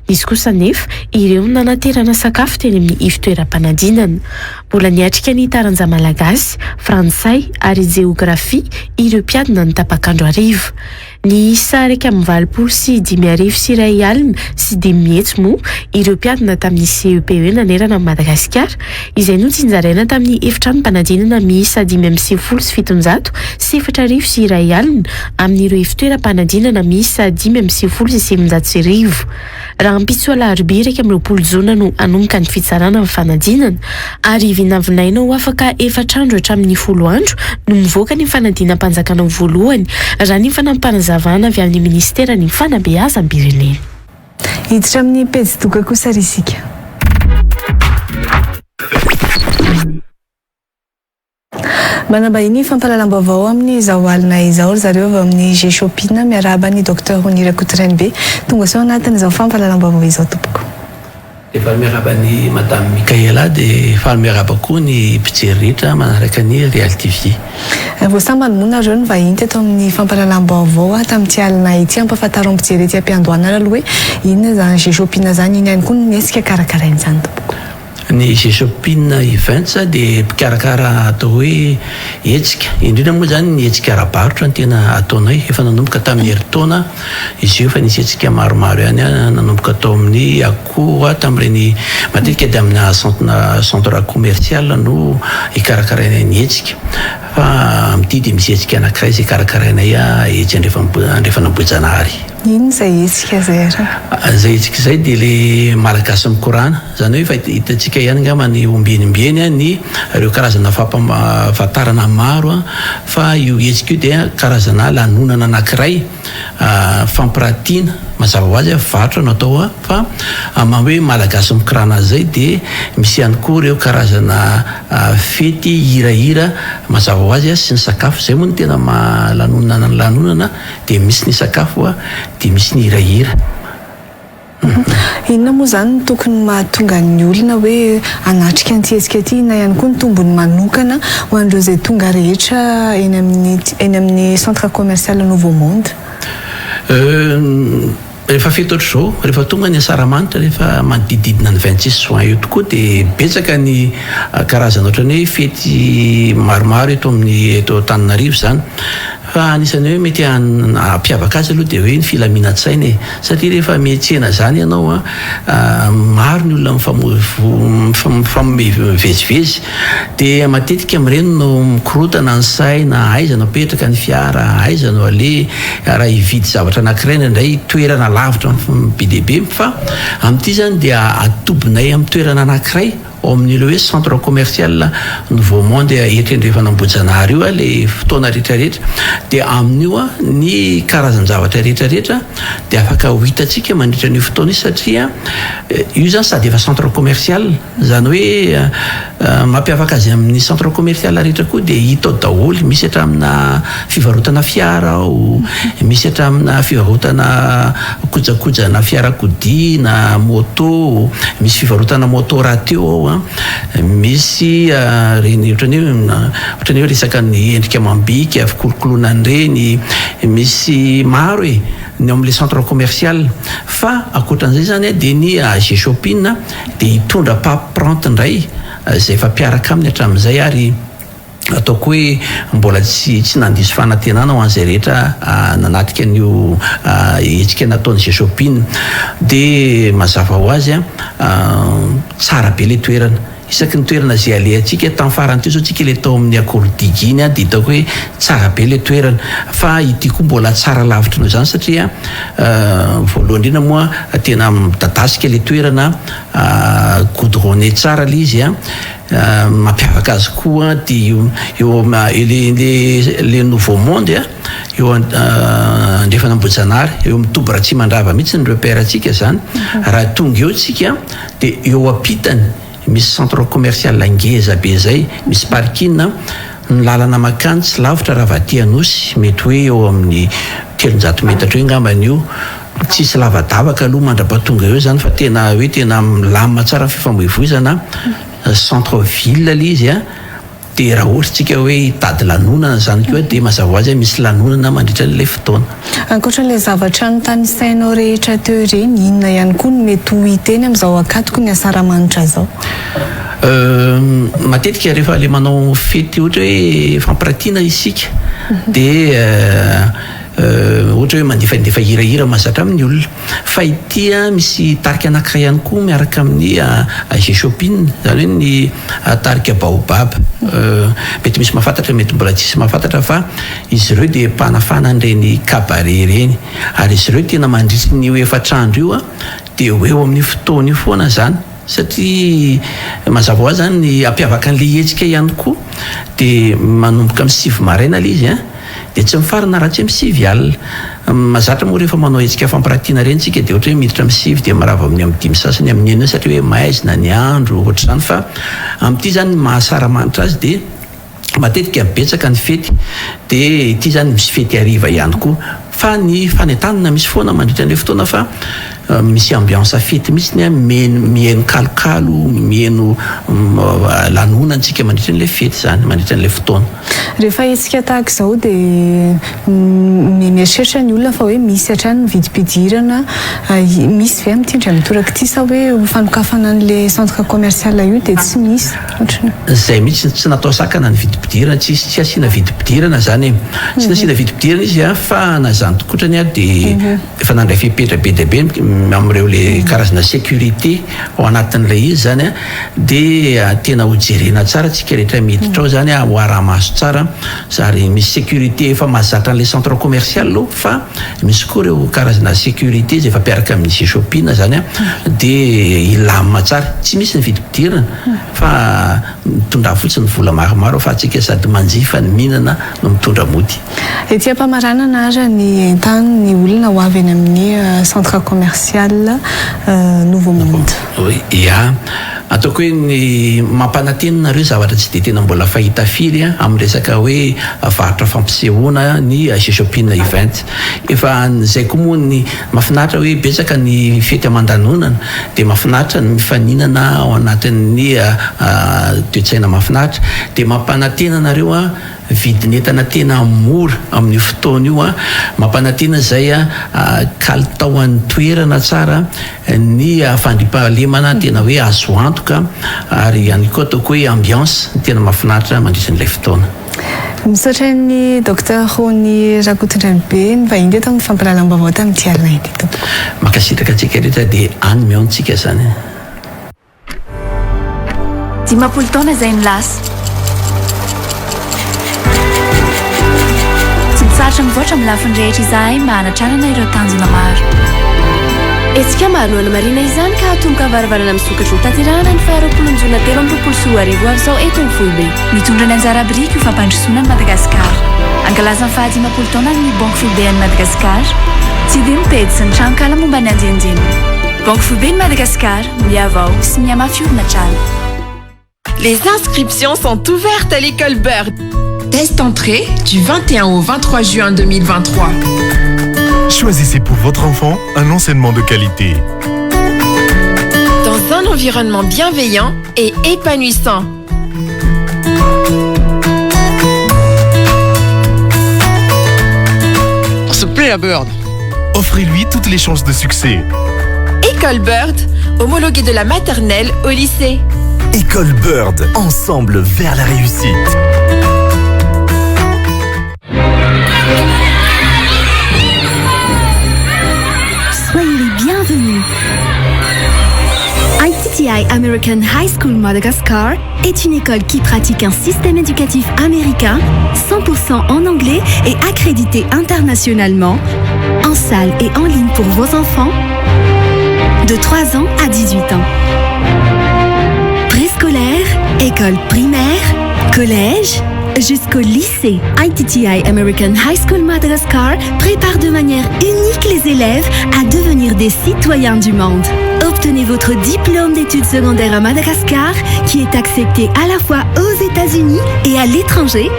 Nisy kosa nefa ireo nanaterana sakafo teny amin'ny ivitoeram-panadinana. Mbola niatrika ny taranja malagasy, frantsay ary geografia ireo mpiadina ny tapakandro arivo. Ny isa 1.20 sy 5.00 sy 1 alina sy 10 moa ireo mpiadina tamin'ny CEPE nanerana Madagasikara izay no tsinjaraina tamin'ny efitrano-panadinana miisa 5.70 sy 700 sy 4.00 sy 1 alina amin'ireo ivitoeram-panadinana miisa 5.70 sy 700. Raha ampitsoa alarobia 20 jona no anomboka ny fitsarana amin'ny fanadinana ary vinavinaina ho afaka 4 andro hatramin'ny 10 andro no mivoaka ny fanadinam-panjakana voalohany raha ny fanampanazavana avy amin'ny ministera ny fanabeazam-pirenena. Hiditra amin'ny pejy doka kosa risika. Manambahiny fampahalalam-baovao amin'ny izao alina izao zareo avy amin'ny G-Shopping miarahaba ny Dr Onira Kotrainybe tonga sao anatin'izao fampahalalam-baovao izao tompoko. Efa miarahaba ny Madame Mikaela dia efa miarahaba koa ny mpijery rehetra manaraka ny Real TV. Voasamy manomona ireo ny vahiny teto amin'ny fampahalalam-baovao tamin'ity alina ity ampahafantarao ny mpijery ety ampiandohana aloha hoe inona zany G-Shopping zany iny ihany koa ny esika karakarainy zany tompoko. Ny G-Shopping events dia mpikarakara atao hoe hetsika indrindra moa zany ny hetsika ara-barotra ny tena ataonay efa nanomboka tamin'ny herintaona izy io fa nisy hetsika maromaro ihany nanomboka atao amin'ny akoho tamin'ireny matetika dia amina centre commercial no ikarakarainay ny hetsika fa amin'ity dia misy hetsika anankiray izay karakarainay etsy andrefanambojanahary. Ino izay hetsika zay zay hetsika izay dia le malagasy mikorana zany hoe hitantsika ihany ngamba ny ombenimbeny ny ireo karazana fampahafantarana maro fa io hetsika io dia karazana lanonana anankiray fampiratiana mazava ho azy varotra no atao fa hoe malagasy mikorana zay dia misy ihany koa ireo karazana fety hirahira mazava ho azy sy ny sakafo zay moa ny tena lanonana dia misy ny sakafo dia misy ny hirahira. Inona moa zany tokony mahatonga ny olona hoe anatrika an'ity ety na ihany koa ny tombony manokana ho an'ireo izay tonga rehetra eny amin'ny centre commercial Nouveau Monde? Rehefa fety ohatr'izao rehefa tonga ny asaramanitra rehefa manodididina ny 26 juin io tokoa dia betsaka ny karazana ohatrany hoe fety maromaro eto amin'ny eto Antananarivo zany fa anisany hoe mety hampiavaka azy aloha dia hoe ny filaminantsaina satria rehefa miantsena zany ianao maro ny olona mifamevezivezy dia matetika amin'ireny no mikorotana ny saina aiza no apetraka ny fiara aiza no ale raha hividy zavatra anankiray indray toerana lavitra be dia be fa amin'ity zany dia atobinay amin'ny toerana anankiray ao amin'ileo hoe centre commercial Nouveau Monde etreny rehefa nambojanahary io le fotoana rehetrarehetra dia amin'io ny karazan-javatra rehetrarehetra dia afaka ho hitantsika mandritra ny fotoana io satria io zany sady efa centre commercial zany hoe mampiavaka azy amin'ny centre commercial rehetra koa dia hita ao daholo misy hatramina fivarotana fiara ao misy hatramina fivarotana kojakojana fiarakodia moto misy fivarotana moto ratio ao misy reny ohatrany hoe resaka ny endrika amam-bika fikolokoloana an'ireny misy maro ny amin'le centre commercial fa akoatran'izay zany dia ny G-Shopping dia hitondra paprante indray izay fampiaraka aminy hatramin'izay ary ataoko hoe mbola tsy nandiso fanantenana ho an'izay rehetra nanatika an'io hetsika nataon'ny G-Shopping dia mazava ho azy tsara be le toerana isaky ny toerana zay ale atsika tamin'ny farany teo zao tsika le tao amin'ny akordiky iny a de hitako hoe tsara be le toerana fa ity koa mbola tsara lavitra nao zany satria voalohany indrindra moa tena midadasika le toerana goudronné tsara le izy a mampiavaka azy koa de eo le nouveau monde a eo andrefa nambojanary eo mitoby raha tsy mandrava mihitsy ny repère atsika zany raha tonga eo tsika de eo ampitany misy centre commercial angeza be zay misy parking ny lalana makany tsy lavitra raha vaty anosy mety hoe eo amin'ny 300 metatra eo ngambany io tsisy lavadavaka aloha mandrapatonga eo zany fa tena hoe tena milamina tsara fifamoivoizana centre ville le izy a de raha ohatra tsika hoe hitady lanonana zany koa de mazava azy misy lanonana mandritra n'ilay fotoana. Ankoatran'ilay zavatra ny tany sainao rehetra teo ireny inona ihany koa no mety ho hiteny amin'izao akatoko ny asaramanitra zao? Matetika rehefa le manao fety ohatra hoe fampiratiana isika de ohatra hoe mandefandefa hirahira mahazatra amin'ny olona fa itya misy tarika anankiray ihany koa miaraka amin'ny G-shopping zany hoe ny tarika baobab mety misy mahafantatra mety mbola tsisy mahafantatra fa izy ireo de mpanafana an'ireny cabaret reny ary izy ireo tena mandritry ny efatrandro io a de eo amin'ny fotoana io foana zany satria mazava ho azy zany ny ampiavaka an'le hetsika ihany koa de manomboka amin'ny 6 maraina le izy a de tsy mifarina raha tsy amin'ny 6 alina mazatra moa rehefa manao hetsika fampiratiana reny tsika de ohatra hoe miditra amin'ny 6 de marava amin'ny 5 sasany amin'ny 9 satria hoe maizina ny andro ohatra zany fa amin'ity zany mahasaramanitra azy de matetika mibetsaka ny fety de ity zany misy fety ariva ihany koa fa ny fanentanana misy foana mandritra an'ilay fotoana fa misy ambiance fety mihitsy ny mihaino kalokalo mihaino lanonantsika mandritra n'ilay fety zany mandritra n'ilay fotoana. Rehefa hetsika tahaka izao de mieritreritra ny olona fa hoe misy hatrany vidim-pidirana misy ve mitindry mitoraka ity sa hoe fanokafana an'ilay centre commercial io de tsy misy zay mihitsy tsy natao sakana ny vidim-pidirana tsy asiana vidim-pidirana zany tsy nasiana vidim-pidirana izy a fa nazany tokotrany a de efa nandray fipetra be dia be amin'ireo le karazana sécurité ao anatin'ilay izy zany a de tena hojerena tsara tsika rehetra miditra ao zany a ho ara-maso tsara ary misy sécurité efa mahazatra an'ilay centre commercial aloha fa misy koa ireo karazana sécurité zay efa mpiaraka amin'ny G-shopping zany a de ilamina tsara tsy misy ny vidim-pidirana fa mitondra fotsiny vola maromaro fa tsika sady manjifa ny mihinana no mitondra mody. Ety am-pamaranana ary ny entany ny olona ho avy any amin'ny centre commercial Nouveau Monde. Oui, ia ataoko hoe ny mampanantenina ireo zavatra tsy de tena mbola fahita firy amin'ny resaka hoe varotra fampisehoana ny G-shopping event efa zay koa moa ny mahafinaritra hoe betsaka ny fety aman-danonana de mahafinaritra ny mifaninana ao anatin'ny toe-tsaina mahafinaritra de mampanantena nareo a vidin'entana tena mora amin'ny fotoana io a mampanantena zay a kalitaon'ny toerana tsara ny fandriampahalemana tena hoe azo antoka ary ihany koa ataoko hoe ambiance tena mahafinaritra mandritra n'ilay fotoana. Misaotra ny docteur Rony Rakotondranobe ny vahiny eto amin'ny fampahalalam-baovao tamin'ity alina ity. Makasitraka antsika rehetra de any miontsika zany. 10 taona izay nilasa. Tsy mitsarotra mivoatra amin'ny lafiny rehetra izahay mba hanatranana ireo tanjona maro. Etsika maronoana marina izany ka hatomboka varavarana misokatra ho tanterahana ny faharoapolon'ny jona 13 avy eto ny Foibe. Mitondra ny anjara biriky ho fampandrosoana ny Madagasikara. Ankalazany faha 10 taona ny Banque Foibe ny Madagasikara. Tsy dia mipedy sy ny tranon-kala momba ny anjenjena. Banque Foibe ny Madagasikara, miavao sy miamafy orin'atrano. Les inscriptions sont ouvertes à l'école Bird. Test entrée du 21 au 23 juin 2023. Choisissez pour votre enfant un enseignement de qualité. Dans un environnement bienveillant et épanouissant. Se plaît à Bird. Offrez-lui toutes les chances de succès. École Bird, homologuée de la maternelle au lycée. École Bird, ensemble vers la réussite. Soyez les bienvenus. Haïti ITTI American High School Madagascar est une école qui pratique un système éducatif américain 100% en anglais et accrédité internationalement, en salle et en ligne pour vos enfants de 3 ans à 18 ans. Préscolaire, école primaire, collège, jusqu'au lycée. ITTI American High School Madagascar prépare de manière unique les élèves à devenir des citoyens du monde. Obtenez votre diplôme d'études secondaires à Madagascar qui est accepté à la fois aux États-Unis et à l'étranger,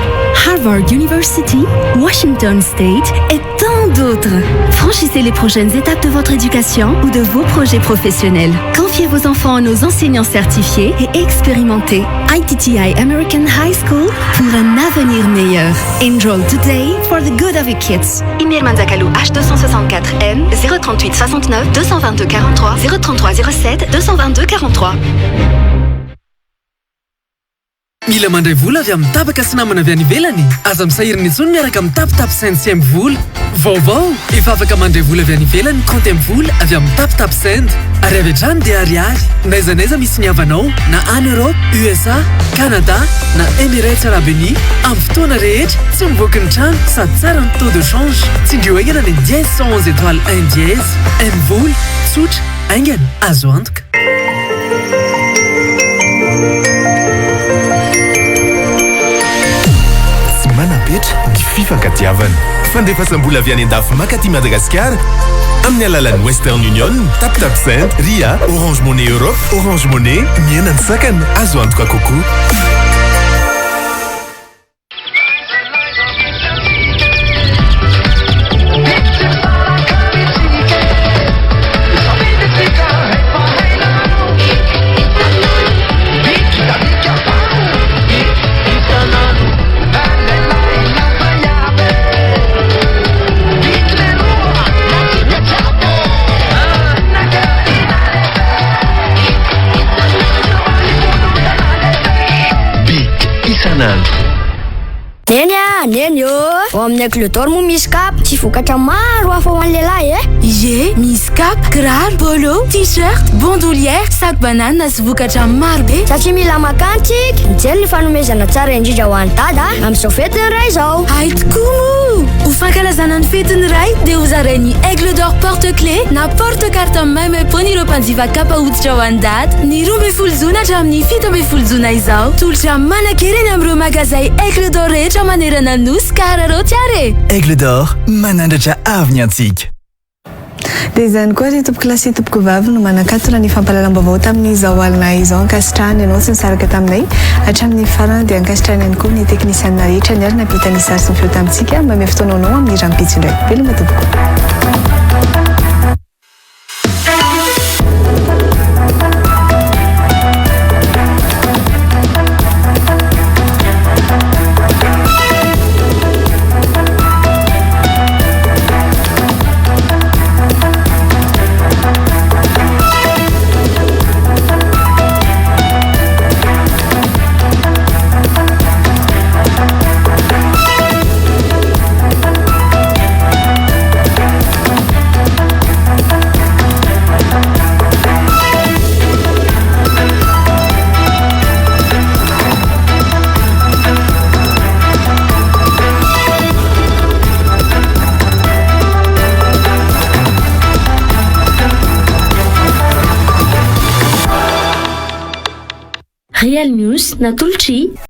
Harvard University, Washington State et tant d'autres. Franchissez les prochaines étapes de votre éducation ou de vos projets professionnels. Confiez vos enfants à nos enseignants certifiés et expérimentés. ITTI American High School pour un avenir meilleur. Enroll today for the good of your kids. Email Manzakalu H264N 038 69 222 43 033 07 222 43. Mila mandray vola avy amin'ny tapaka sy namana avy any ivelany. Aza misahirana intsony miaraka amin'ny tapitapy Send sy amin'ny vola. Vaovao, efa afaka mandray vola avy any ivelany compte amin'ny vola avy amin'ny tapitapy Send. Ary avy hatrany dia ariary. N'aiza n'aiza misy ny havanao na any Europe, USA, Canada na Emirates Arabes Unis amin'ny fotoana rehetra tsy mivoaka ny trano sady tsara ny taux de change. Tsindrio aingana ny 10 111 étoile 1 dièse. Amin'ny vola, tsotra, aingana, azo antoka. Manapetra ny fifankatiavana. Fandefasam-bola avy any an-dafy makaty Madagasikara amin'ny alalan'ny Western Union, TapTap Send, Ria, Orange Money Europe, Orange Money, miaina ny sakana, azo antoka kokoa. Neny ao amin'ny Agledor moa misy kapa tsy vokatra maro hafa ho an'ny lehilahy Ie, misy kapa, kiraro, polo, t-shirt, bandoulière, sac banane sy vokatra maro be. Satria mila makantsika mijery ny fanomezana tsara indrindra ho an'ny dada amin'izao fetiny ray izao. Hay tokoa mo! Ho fankalazana ny fetiny ray dia hozarainy Aigle d'Or porte-clé na porte-carte maimai-pony ireo mpanjifa kapa hoditra ho an'ny dada. Ny 12 jona hatramin'ny 17 jona izao. Tolotra manan-kereny amin'ireo magazay Aigle d'Or rehetra manerana nosy kararao tiare. Aigle d'Or, manandratra avy antsika. Dia izany koa ry tompoko lasy tompoko vavy no manakatona ny fampahalalam-baovao tamin'izao alina izao ankasitrahany ianao sy nisaraka taminay hatramin'ny farany dia ankasitrahany ihany koa ny teknisianina rehetra ny ary nampita ny sary sy ny feo tamintsika mame fotoanaonao amin'ny rampitso indray veloma tompoko. Real News na Tulchi.